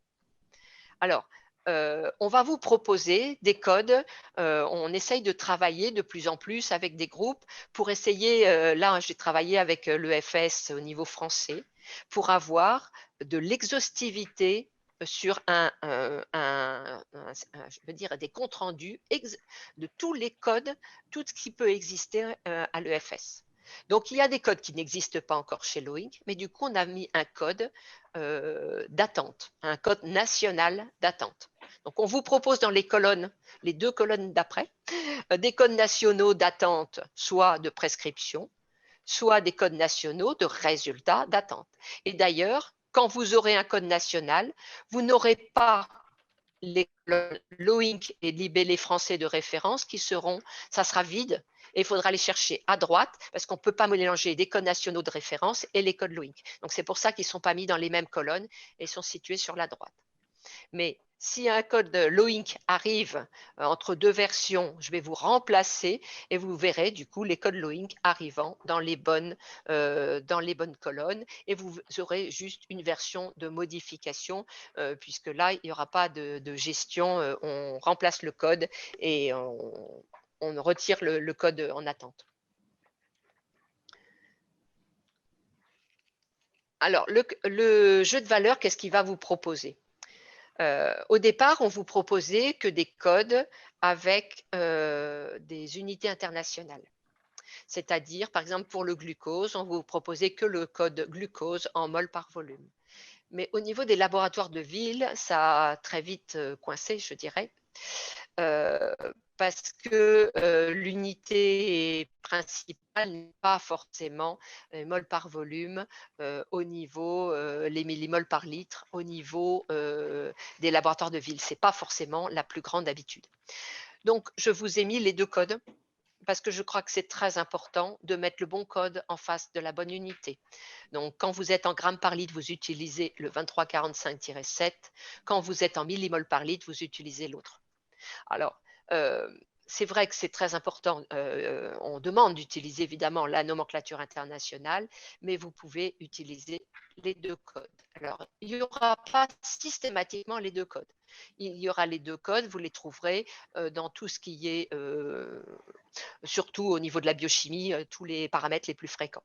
S1: Alors, on va vous proposer des codes. On essaye de travailler de plus en plus avec des groupes pour essayer, là j'ai travaillé avec l'EFS au niveau français, pour avoir de l'exhaustivité sur je veux dire, des comptes rendus de tous les codes, tout ce qui peut exister à l'EFS. Donc, il y a des codes qui n'existent pas encore chez Loink, mais du coup, on a mis un code d'attente, un code national d'attente. Donc, on vous propose dans les colonnes, les 2 colonnes d'après, des codes nationaux d'attente, soit de prescription, soit des codes nationaux de résultats d'attente. Et d'ailleurs, quand vous aurez un code national, vous n'aurez pas les Loink et libellés français de référence qui seront, ça sera vide et il faudra les chercher à droite parce qu'on ne peut pas mélanger les codes nationaux de référence et les codes Loink. Donc c'est pour ça qu'ils ne sont pas mis dans les mêmes colonnes et sont situés sur la droite. Mais si un code Loink arrive entre 2 versions, je vais vous remplacer et vous verrez du coup les codes Loink arrivant dans les bonnes colonnes et vous aurez juste une version de modification puisque là, il n'y aura pas de gestion. On remplace le code et on retire le code en attente. Alors, le jeu de valeur, qu'est-ce qu'il va vous proposer ? Au départ, on vous proposait que des codes avec des unités internationales. C'est-à-dire, par exemple, pour le glucose, on vous proposait que le code glucose en mol par volume. Mais au niveau des laboratoires de ville, ça a très vite coincé, je dirais, parce que l'unité principale n'est pas forcément mol par volume au niveau, les millimoles par litre au niveau des laboratoires de ville. Ce n'est pas forcément la plus grande habitude. Donc, je vous ai mis les 2 codes parce que je crois que c'est très important de mettre le bon code en face de la bonne unité. Donc, quand vous êtes en grammes par litre, vous utilisez le 2345-7. Quand vous êtes en millimoles par litre, vous utilisez l'autre. Alors, c'est vrai que c'est très important. On demande d'utiliser évidemment la nomenclature internationale, mais vous pouvez utiliser les 2 codes. Alors, il n'y aura pas systématiquement les 2 codes. Il y aura les 2 codes, vous les trouverez dans tout ce qui est, surtout au niveau de la biochimie, tous les paramètres les plus fréquents.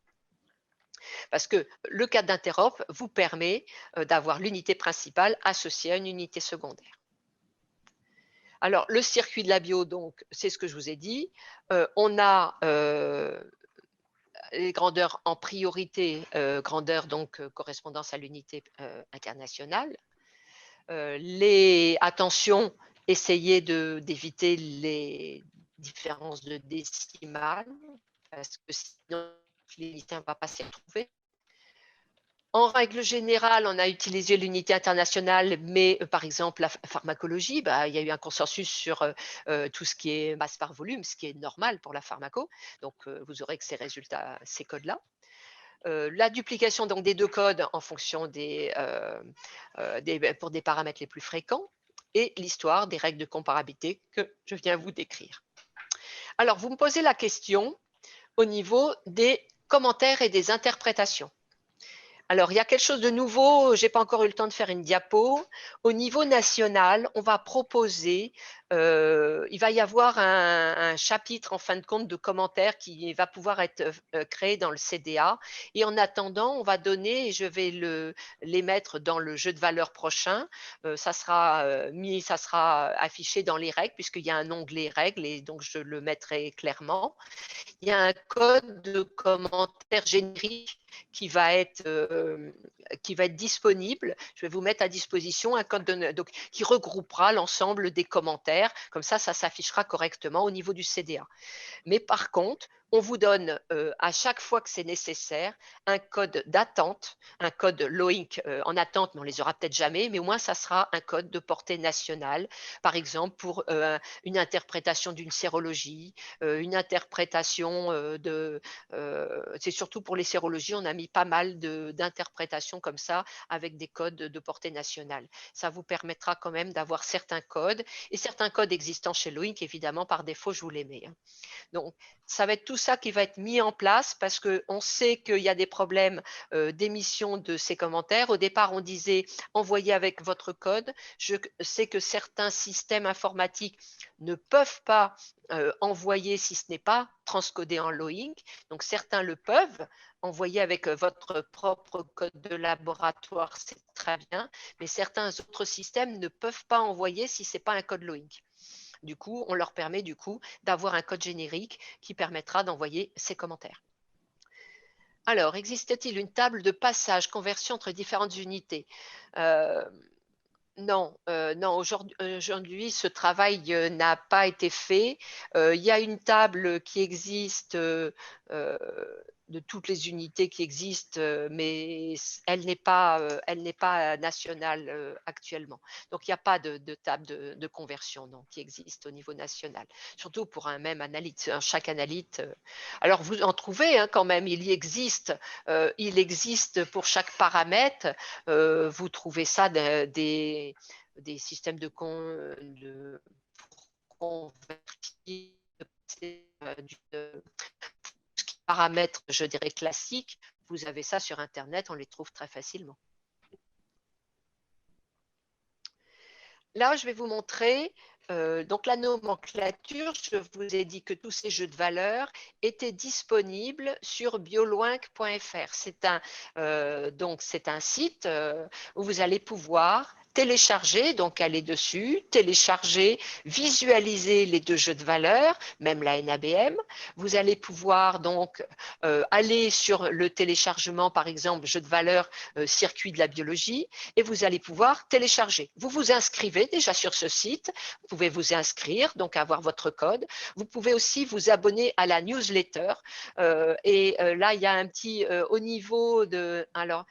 S1: Parce que le cadre d'interop vous permet d'avoir l'unité principale associée à une unité secondaire. Alors, le circuit de la bio, donc, c'est ce que je vous ai dit. On a les grandeurs en priorité, grandeur donc correspondance à l'unité internationale. Attention, essayez d'éviter les différences de décimales, parce que sinon, le clinicien ne va pas s'y retrouver. En règle générale, on a utilisé l'unité internationale, mais par exemple, la pharmacologie, il y a eu un consensus sur tout ce qui est masse par volume, ce qui est normal pour la pharmaco. Donc, vous aurez que ces résultats, ces codes-là. La duplication donc, des 2 codes en fonction pour des paramètres les plus fréquents et l'histoire des règles de comparabilité que je viens vous décrire. Alors, vous me posez la question au niveau des commentaires et des interprétations. Alors, il y a quelque chose de nouveau, je n'ai pas encore eu le temps de faire une diapo. Au niveau national, on va proposer, il va y avoir un chapitre en fin de compte de commentaires qui va pouvoir être créé dans le CDA. Et en attendant, on va donner, et je vais les mettre dans le jeu de valeur prochain, ça sera affiché dans les règles, puisqu'il y a un onglet règles, et donc je le mettrai clairement. Il y a un code de commentaires générique qui va être disponible. Je vais vous mettre à disposition un code qui regroupera l'ensemble des commentaires. Comme ça s'affichera correctement au niveau du CDA. Mais par contre, on vous donne à chaque fois que c'est nécessaire un code d'attente, un code Loink en attente, mais on ne les aura peut-être jamais, mais au moins ça sera un code de portée nationale, par exemple pour une interprétation d'une sérologie, une interprétation c'est surtout pour les sérologies, on a mis pas mal d'interprétations comme ça avec des codes de portée nationale. Ça vous permettra quand même d'avoir certains codes et certains codes existants chez Loink, évidemment, par défaut, je vous les mets. Donc, ça va être tout ça qui va être mis en place parce qu'on sait qu'il y a des problèmes d'émission de ces commentaires. Au départ, on disait envoyez avec votre code. Je sais que certains systèmes informatiques ne peuvent pas envoyer si ce n'est pas transcodé en Loink. Donc, certains le peuvent. Envoyer avec votre propre code de laboratoire, c'est très bien. Mais certains autres systèmes ne peuvent pas envoyer si ce n'est pas un code Loink. Du coup, on leur permet d'avoir un code générique qui permettra d'envoyer ces commentaires. Alors, existe-t-il une table de passage, conversion entre différentes unités? Non, non, aujourd'hui, ce travail n'a pas été fait. Il y a une table qui existe de toutes les unités qui existent, mais elle n'est pas nationale actuellement. Donc, il n'y a pas de table de conversion donc, qui existe au niveau national, surtout pour un même analyte. Chaque analyte. Alors, vous en trouvez hein, quand même, il existe pour chaque paramètre. Vous trouvez ça des systèmes de convertir d'une paramètres, je dirais, classiques. Vous avez ça sur Internet, on les trouve très facilement. Là, je vais vous montrer donc la nomenclature. Je vous ai dit que tous ces jeux de valeurs étaient disponibles sur bioloinc.fr. C'est un site où vous allez pouvoir télécharger, donc aller dessus, télécharger, visualiser les deux jeux de valeurs, même la NABM. Vous allez pouvoir donc aller sur le téléchargement, par exemple, jeu de valeurs circuit de la biologie, et vous allez pouvoir télécharger. Vous vous inscrivez déjà sur ce site, vous pouvez vous inscrire, donc avoir votre code. Vous pouvez aussi vous abonner à la newsletter. Là, il y a un petit au niveau de… Alors,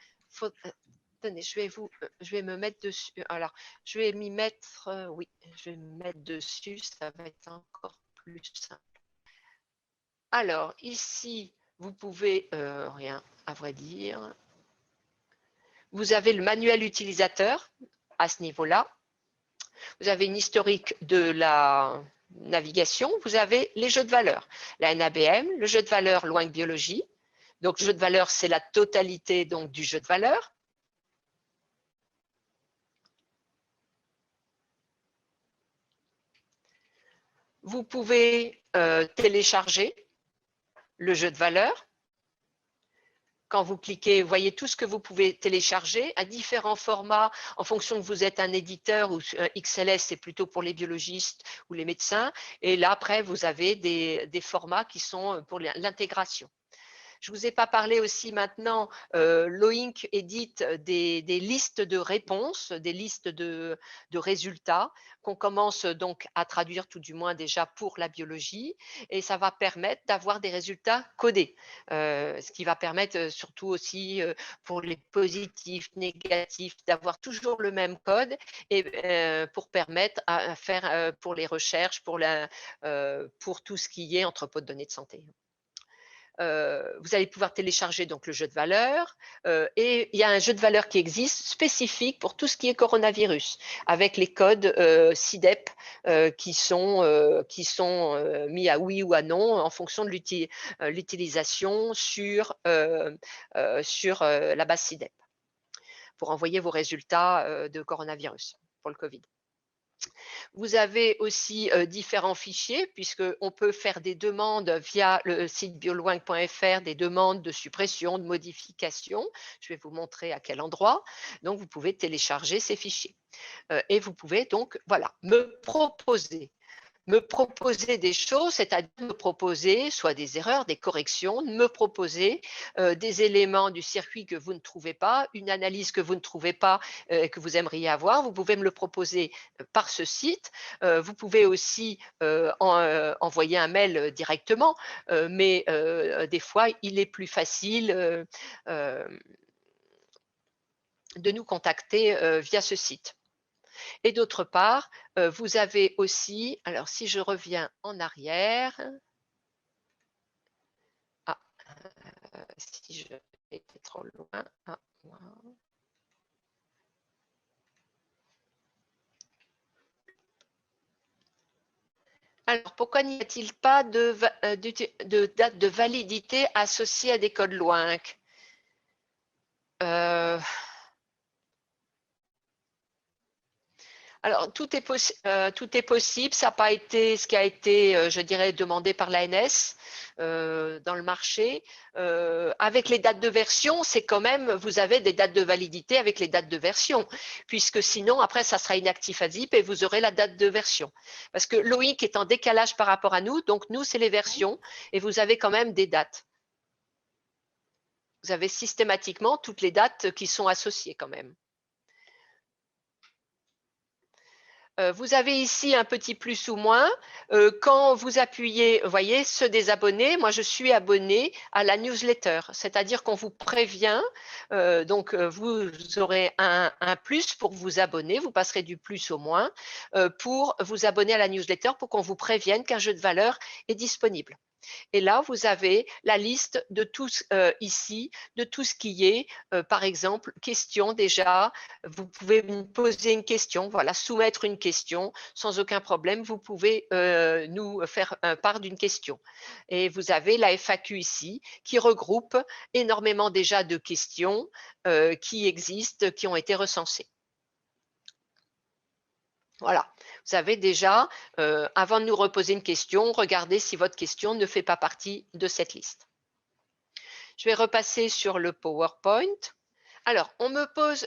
S1: attendez, je vais me mettre dessus. Alors, je vais m'y mettre, oui, je vais me mettre dessus, ça va être encore plus simple. Alors, ici, vous pouvez, rien à vrai dire. Vous avez le manuel utilisateur à ce niveau-là. Vous avez une historique de la navigation. Vous avez les jeux de valeurs. La NABM, le jeu de valeurs Loinc Biologie. Donc, le jeu de valeurs, c'est la totalité donc, du jeu de valeurs. Vous pouvez télécharger le jeu de valeurs. Quand vous cliquez, vous voyez tout ce que vous pouvez télécharger à différents formats en fonction que vous êtes un éditeur ou XLS, c'est plutôt pour les biologistes ou les médecins. Et là, après, vous avez des formats qui sont pour l'intégration. Je ne vous ai pas parlé aussi maintenant, Loinc édite des listes de réponses, des listes de résultats qu'on commence donc à traduire tout du moins déjà pour la biologie, et ça va permettre d'avoir des résultats codés, ce qui va permettre surtout aussi pour les positifs, négatifs, d'avoir toujours le même code et pour permettre à faire pour les recherches, pour tout ce qui est entrepôt de données de santé. Vous allez pouvoir télécharger donc le jeu de valeurs et il y a un jeu de valeurs qui existe spécifique pour tout ce qui est coronavirus avec les codes CIDEP qui sont mis à oui ou à non en fonction de l'utilisation sur la base CIDEP pour envoyer vos résultats de coronavirus pour le Covid. Vous avez aussi différents fichiers puisqu'on peut faire des demandes via le site bioloinc.fr, des demandes de suppression, de modification. Je vais vous montrer à quel endroit. Donc, vous pouvez télécharger ces fichiers. Et vous pouvez donc, voilà, me proposer des choses, c'est-à-dire me proposer soit des erreurs, des corrections, me proposer des éléments du circuit que vous ne trouvez pas, une analyse que vous ne trouvez pas et que vous aimeriez avoir. Vous pouvez me le proposer par ce site. Vous pouvez aussi envoyer un mail directement, mais des fois, il est plus facile de nous contacter via ce site. Et d'autre part, vous avez aussi, alors si je reviens en arrière, si je étais trop loin, alors pourquoi n'y a-t-il pas de date de validité associée à des codes Loinc? Alors, tout est possible. Ça n'a pas été ce qui a été, je dirais, demandé par l'ANS dans le marché. Avec les dates de version, c'est quand même, vous avez des dates de validité avec les dates de version, puisque sinon, après, ça sera inactif à zip et vous aurez la date de version. Parce que Loinc est en décalage par rapport à nous, donc nous, c'est les versions et vous avez quand même des dates. Vous avez systématiquement toutes les dates qui sont associées quand même. Vous avez ici un petit plus ou moins. Quand vous appuyez, vous voyez, ceux des abonnés, moi je suis abonné à la newsletter, c'est-à-dire qu'on vous prévient, donc vous aurez un plus pour vous abonner, vous passerez du plus au moins pour vous abonner à la newsletter pour qu'on vous prévienne qu'un jeu de valeur est disponible. Et là, vous avez la liste de tout ici, de tout ce qui est, par exemple, question déjà. Vous pouvez me poser une question, voilà, soumettre une question sans aucun problème. Vous pouvez nous faire part d'une question. Et vous avez la FAQ ici qui regroupe énormément déjà de questions qui existent, qui ont été recensées. Voilà, vous avez déjà, avant de nous reposer une question, regardez si votre question ne fait pas partie de cette liste. Je vais repasser sur le PowerPoint. Alors, on me pose,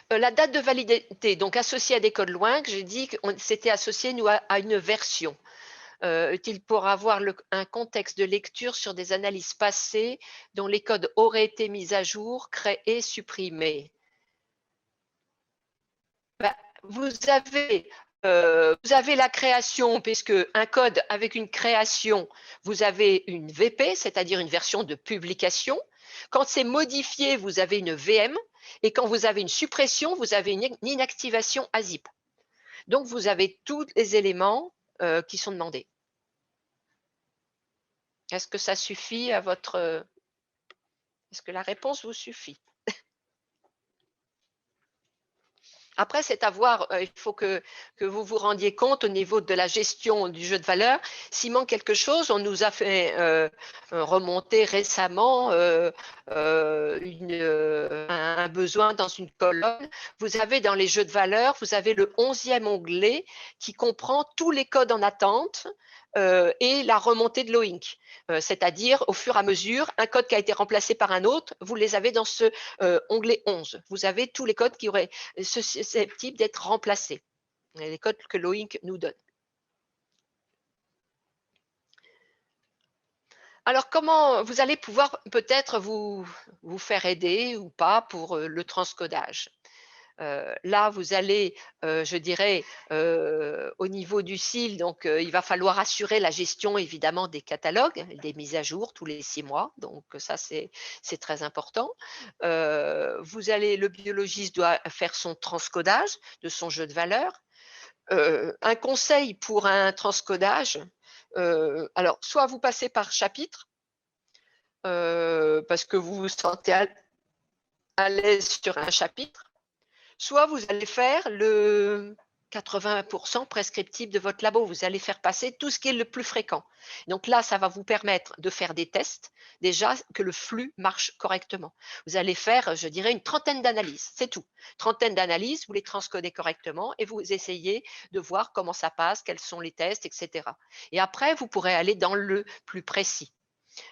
S1: la date de validité, donc associée à des codes loin, j'ai dit que c'était associé, nous, à une version. Est-il pour avoir un contexte de lecture sur des analyses passées dont les codes auraient été mis à jour, créés, supprimés? Vous avez la création, puisque un code avec une création, vous avez une VP, c'est-à-dire une version de publication. Quand c'est modifié, vous avez une VM. Et quand vous avez une suppression, vous avez une inactivation AZIP. Donc, vous avez tous les éléments qui sont demandés. Est-ce que ça suffit à votre… Est-ce que la réponse vous suffit? Après, c'est à voir, il faut que vous vous rendiez compte au niveau de la gestion du jeu de valeur. S'il manque quelque chose, on nous a fait remonter récemment un besoin dans une colonne. Vous avez dans les jeux de valeur, vous avez le 11e onglet qui comprend tous les codes en attente et la remontée de l'OINC. C'est-à-dire, au fur et à mesure, un code qui a été remplacé par un autre, vous les avez dans ce onglet 11. Vous avez tous les codes qui auraient susceptibles d'être remplacés, les codes que l'OINC nous donne. Alors, comment vous allez pouvoir peut-être vous faire aider ou pas pour le transcodage? Là, vous allez, je dirais, au niveau du SIL, donc il va falloir assurer la gestion évidemment des catalogues, des mises à jour tous les 6 mois. Donc ça, c'est très important. Le biologiste doit faire son transcodage de son jeu de valeur. Un conseil pour un transcodage, alors soit vous passez par chapitre, parce que vous vous sentez à l'aise sur un chapitre, soit vous allez faire le 80% prescriptible de votre labo. Vous allez faire passer tout ce qui est le plus fréquent. Donc là, ça va vous permettre de faire des tests, déjà que le flux marche correctement. Vous allez faire, je dirais, une trentaine d'analyses, c'est tout. Trentaine d'analyses, vous les transcodez correctement et vous essayez de voir comment ça passe, quels sont les tests, etc. Et après, vous pourrez aller dans le plus précis.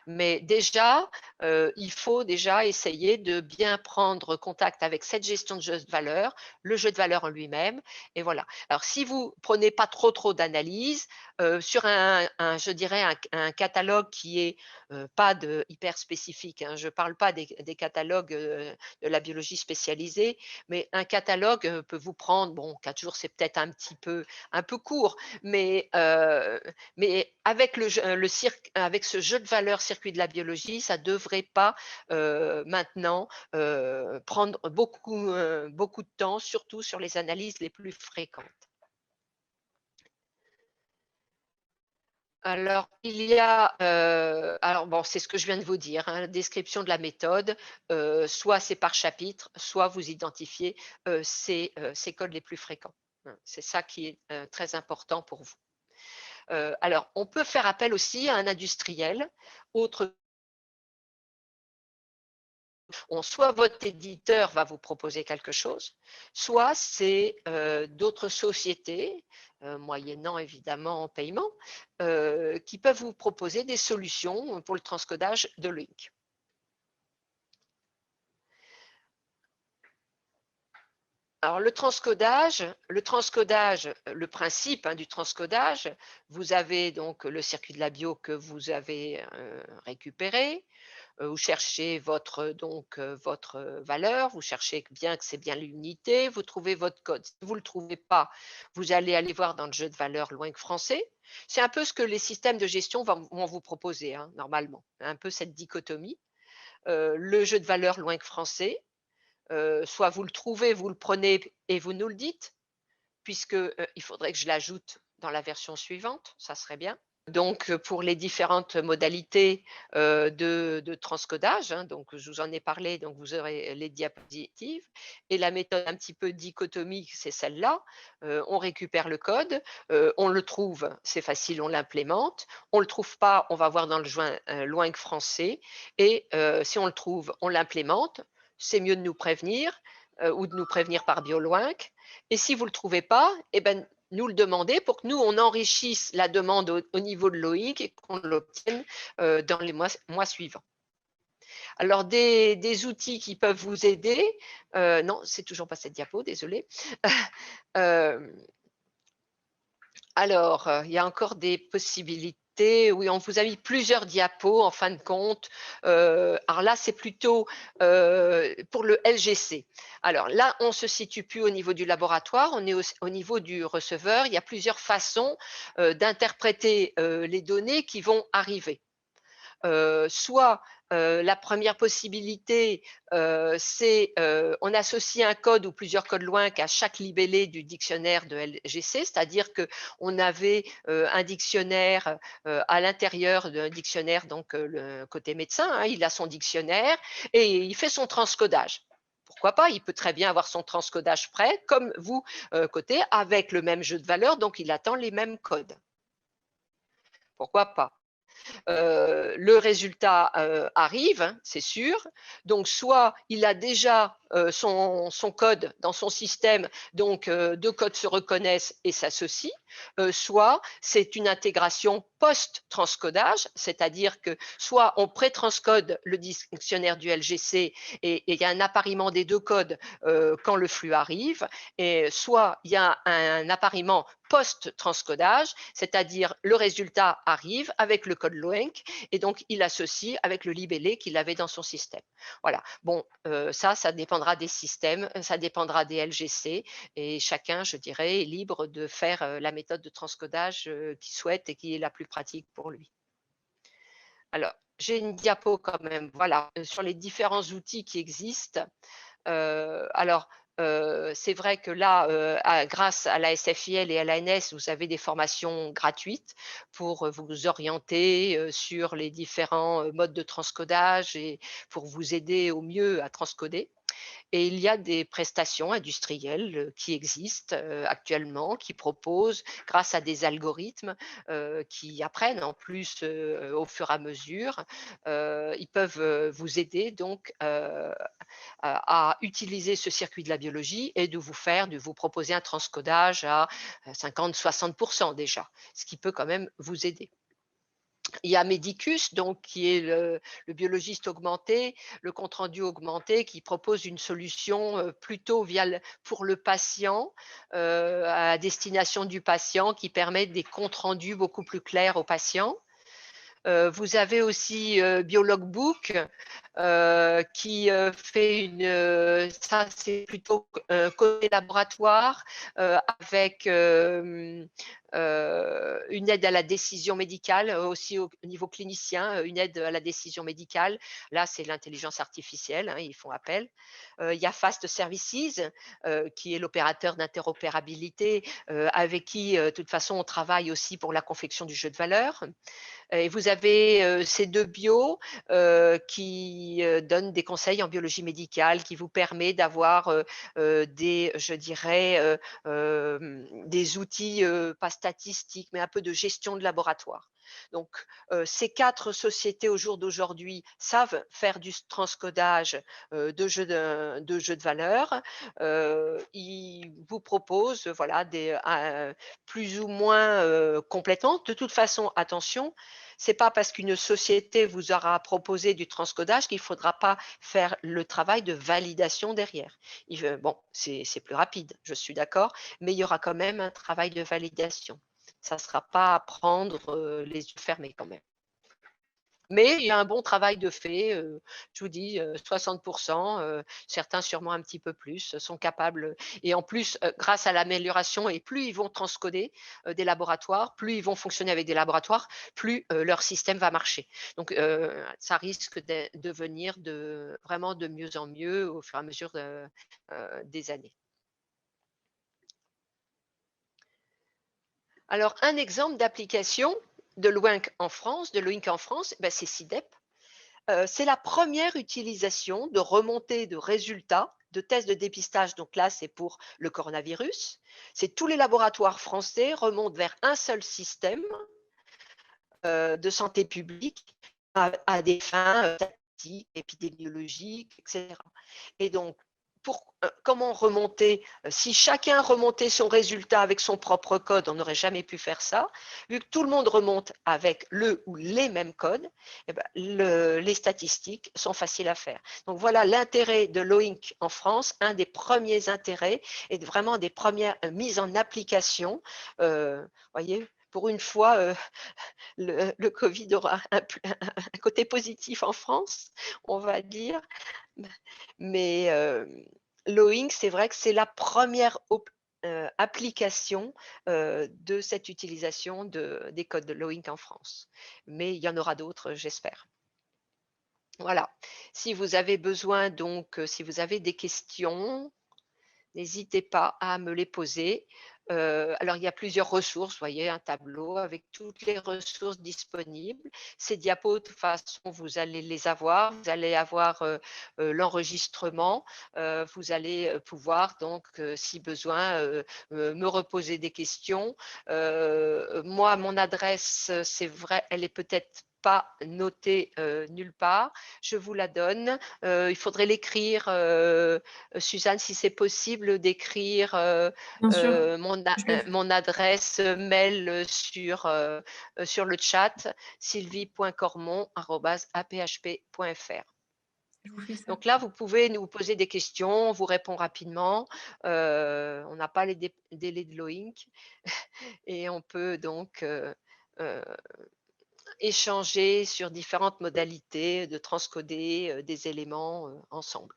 S1: Mais déjà, il faut déjà essayer de bien prendre contact avec cette gestion de jeu de valeur, le jeu de valeur en lui-même, et voilà. Alors, si vous prenez pas trop d'analyse, sur je dirais un catalogue qui est pas hyper spécifique, hein, je ne parle pas des catalogues de la biologie spécialisée, mais un catalogue peut vous prendre, bon, 4 jours, c'est peut-être un peu court, mais avec avec ce jeu de valeur circuit de la biologie, ça ne devrait pas maintenant prendre beaucoup de temps, surtout sur les analyses les plus fréquentes. Alors, il y a, alors bon, c'est ce que je viens de vous dire, hein, la description de la méthode, soit c'est par chapitre, soit vous identifiez ces codes les plus fréquents. C'est ça qui est très important pour vous. Alors, on peut faire appel aussi à un industriel, soit votre éditeur va vous proposer quelque chose, soit c'est d'autres sociétés, moyennant évidemment paiement, qui peuvent vous proposer des solutions pour le transcodage de l'OINC. Alors, le transcodage, le principe du transcodage, vous avez donc le circuit de la bio que vous avez récupéré. Vous cherchez votre valeur, vous cherchez bien que c'est bien l'unité, vous trouvez votre code. Si vous ne le trouvez pas, vous allez aller voir dans le jeu de valeurs Loinc français. C'est un peu ce que les systèmes de gestion vont vous proposer, hein, normalement, un peu cette dichotomie. Le jeu de valeurs Loinc français, soit vous le trouvez, vous le prenez et vous nous le dites, puisque il faudrait que je l'ajoute dans la version suivante, ça serait bien. Donc, pour les différentes modalités de transcodage, hein, donc je vous en ai parlé, donc vous aurez les diapositives. Et la méthode un petit peu dichotomique, c'est celle-là. On récupère le code, on le trouve, c'est facile, on l'implémente. On ne le trouve pas, on va voir dans le Loinc français. Et si on le trouve, on l'implémente. C'est mieux de nous prévenir ou de nous prévenir par BioLoinc. Et si vous ne le trouvez pas, eh ben, nous le demander pour que nous, on enrichisse la demande au niveau de Loïc et qu'on l'obtienne dans les mois suivants. Alors, des outils qui peuvent vous aider. Non, c'est toujours pas cette diapo, désolé. Alors, il y a encore des possibilités. Oui, on vous a mis plusieurs diapos en fin de compte. Alors là, c'est plutôt pour le LGC. Alors là, on ne se situe plus au niveau du laboratoire, on est au niveau du receveur. Il y a plusieurs façons d'interpréter les données qui vont arriver. Soit la première possibilité, c'est on associe un code ou plusieurs codes Loinc à chaque libellé du dictionnaire de LGC, c'est-à-dire qu'on avait un dictionnaire à l'intérieur d'un dictionnaire, donc le côté médecin, hein, il a son dictionnaire et il fait son transcodage. Pourquoi pas? Il peut très bien avoir son transcodage prêt, comme vous, côté, avec le même jeu de valeurs, donc il attend les mêmes codes. Pourquoi pas? Le résultat arrive, hein, c'est sûr. Donc, soit il a déjà son code dans son système, donc deux codes se reconnaissent et s'associent, soit c'est une intégration post-transcodage, c'est-à-dire que soit on pré-transcode le dictionnaire du LGC et il y a un appariement des deux codes quand le flux arrive, et soit il y a un appariement post-transcodage, c'est-à-dire le résultat arrive avec le code Loinc et donc il associe avec le libellé qu'il avait dans son système. Voilà. Bon, ça dépendra des systèmes, ça dépendra des LGC et chacun, je dirais, est libre de faire la méthode de transcodage qu'il souhaite et qui est la plus pratique pour lui. Alors, j'ai une diapo quand même, voilà, sur les différents outils qui existent. Alors, c'est vrai que là, grâce à la SFIL et à l'ANS, vous avez des formations gratuites pour vous orienter sur les différents modes de transcodage et pour vous aider au mieux à transcoder. Et il y a des prestations industrielles qui existent actuellement, qui proposent, grâce à des algorithmes qui apprennent en plus au fur et à mesure, ils peuvent vous aider donc à utiliser ce circuit de la biologie et de vous proposer un transcodage à 50-60% déjà, ce qui peut quand même vous aider. Il y a Medicus, donc, qui est le biologiste augmenté, le compte-rendu augmenté, qui propose une solution plutôt pour le patient, à destination du patient, qui permet des comptes rendus beaucoup plus clairs aux patients. Vous avez aussi Biologbook qui fait ça c'est plutôt côté laboratoire avec une aide à la décision médicale, aussi au niveau clinicien, une aide à la décision médicale. Là, c'est l'intelligence artificielle, hein, ils font appel. Il y a Fast Services, qui est l'opérateur d'interopérabilité, avec qui, de toute façon, on travaille aussi pour la confection du jeu de valeur. Et vous avez C2Bio qui donne des conseils en biologie médicale, qui vous permet d'avoir je dirais, des outils, pas statistiques, mais un peu de gestion de laboratoire. Donc, ces 4 sociétés au jour d'aujourd'hui savent faire du transcodage de jeux de valeur. Ils vous proposent voilà, plus ou moins complètement. De toute façon, attention, c'est pas parce qu'une société vous aura proposé du transcodage qu'il ne faudra pas faire le travail de validation derrière. Bon, c'est plus rapide, je suis d'accord, mais il y aura quand même un travail de validation. Ça ne sera pas à prendre les yeux fermés quand même. Mais il y a un bon travail de fait, je vous dis, 60 certains sûrement un petit peu plus, sont capables et en plus, grâce à l'amélioration et plus ils vont transcoder, des laboratoires, plus ils vont fonctionner avec des laboratoires, plus, leur système va marcher. Donc, ça risque de devenir vraiment de mieux en mieux au fur et à mesure, des années. Alors un exemple d'application de Loinc en France, c'est SIDEP. C'est la première utilisation de remontée de résultats de tests de dépistage. Donc là, c'est pour le coronavirus. C'est tous les laboratoires français remontent vers un seul système de santé publique à des fins statistiques, épidémiologiques, etc. Et donc, comment remonter si chacun remontait son résultat avec son propre code, on n'aurait jamais pu faire ça. Vu que tout le monde remonte avec le ou les mêmes codes, eh ben, les statistiques sont faciles à faire. Donc voilà l'intérêt de l'OINC en France, un des premiers intérêts et vraiment des premières mises en application. Voyez, pour une fois, le Covid aura un côté positif en France, on va dire. Mais l'OINC, c'est vrai que c'est la première application de cette utilisation des codes de l'OINC en France. Mais il y en aura d'autres, j'espère. Voilà. Si vous avez besoin, donc, si vous avez des questions, n'hésitez pas à me les poser. Alors, il y a plusieurs ressources, vous voyez, un tableau avec toutes les ressources disponibles. Ces diapos, de toute façon, vous allez les avoir. Vous allez avoir l'enregistrement. Vous allez pouvoir, donc, si besoin, me reposer des questions. Moi, mon adresse, c'est vrai, elle est peut-être pas notée nulle part. Je vous la donne. Il faudrait l'écrire, Suzanne, si c'est possible d'écrire
S2: Bien sûr.
S1: mon adresse mail sur le chat, sylvie.cormon@aphp.fr.
S2: Je vous fais ça.
S1: Donc là, vous pouvez nous poser des questions, on vous répond rapidement. On n'a pas les délais de l'OINC et on peut donc échanger sur différentes modalités de transcoder des éléments ensemble.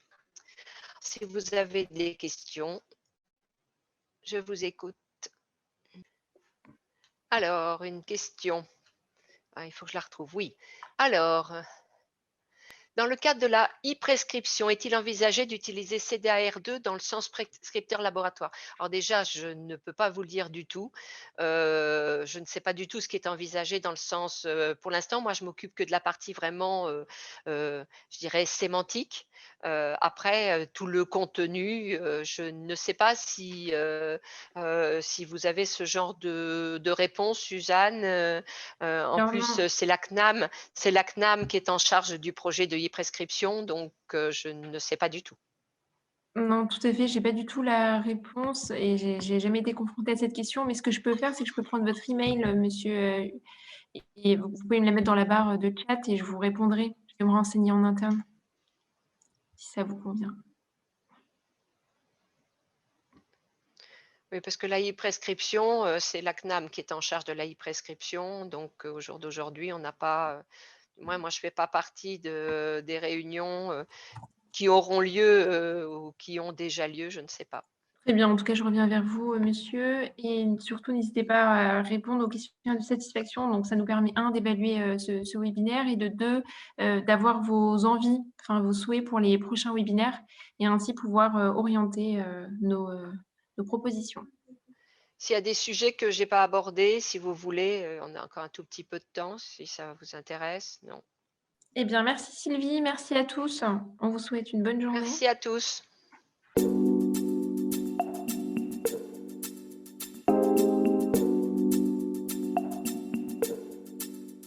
S1: Si vous avez des questions, je vous écoute. Alors, une question. Ah, il faut que je la retrouve. Oui. Alors, dans le cadre de la e-prescription, est-il envisagé d'utiliser CDAR2 dans le sens prescripteur laboratoire? Alors déjà, je ne peux pas vous le dire du tout. Je ne sais pas du tout ce qui est envisagé dans le sens, pour l'instant, moi, je m'occupe que de la partie vraiment, je dirais, sémantique. Après, tout le contenu, je ne sais pas si vous avez ce genre de réponse, Suzanne. En
S2: Alors
S1: plus,
S2: non,
S1: c'est l'ACNAM qui est en charge du projet de e-prescription, donc je ne sais pas du tout.
S2: non, tout à fait, j'ai pas du tout la réponse et j'ai jamais été confrontée à cette question, mais ce que je peux faire, c'est que je peux prendre votre email, monsieur, et vous pouvez me la mettre dans la barre de chat et je vous répondrai. Je vais me renseigner en interne, si ça vous convient.
S1: Oui, parce que la e-prescription, c'est la CNAM qui est en charge de la e-prescription. Donc, au jour d'aujourd'hui, on n'a pas, moi, je ne fais pas partie des réunions qui auront lieu ou qui ont déjà lieu, je ne sais pas.
S2: Très bien, en tout cas, je reviens vers vous, monsieur, et surtout n'hésitez pas à répondre aux questions de satisfaction. Donc ça nous permet, 1, d'évaluer, ce webinaire et de 2, d'avoir vos envies, enfin vos souhaits pour les prochains webinaires et ainsi pouvoir, orienter, nos propositions.
S1: S'il y a des sujets que j'ai pas abordés, si vous voulez, on a encore un tout petit peu de temps, si ça vous intéresse. Non.
S2: Eh bien, merci Sylvie, merci à tous. On vous souhaite une bonne journée.
S1: Merci à tous.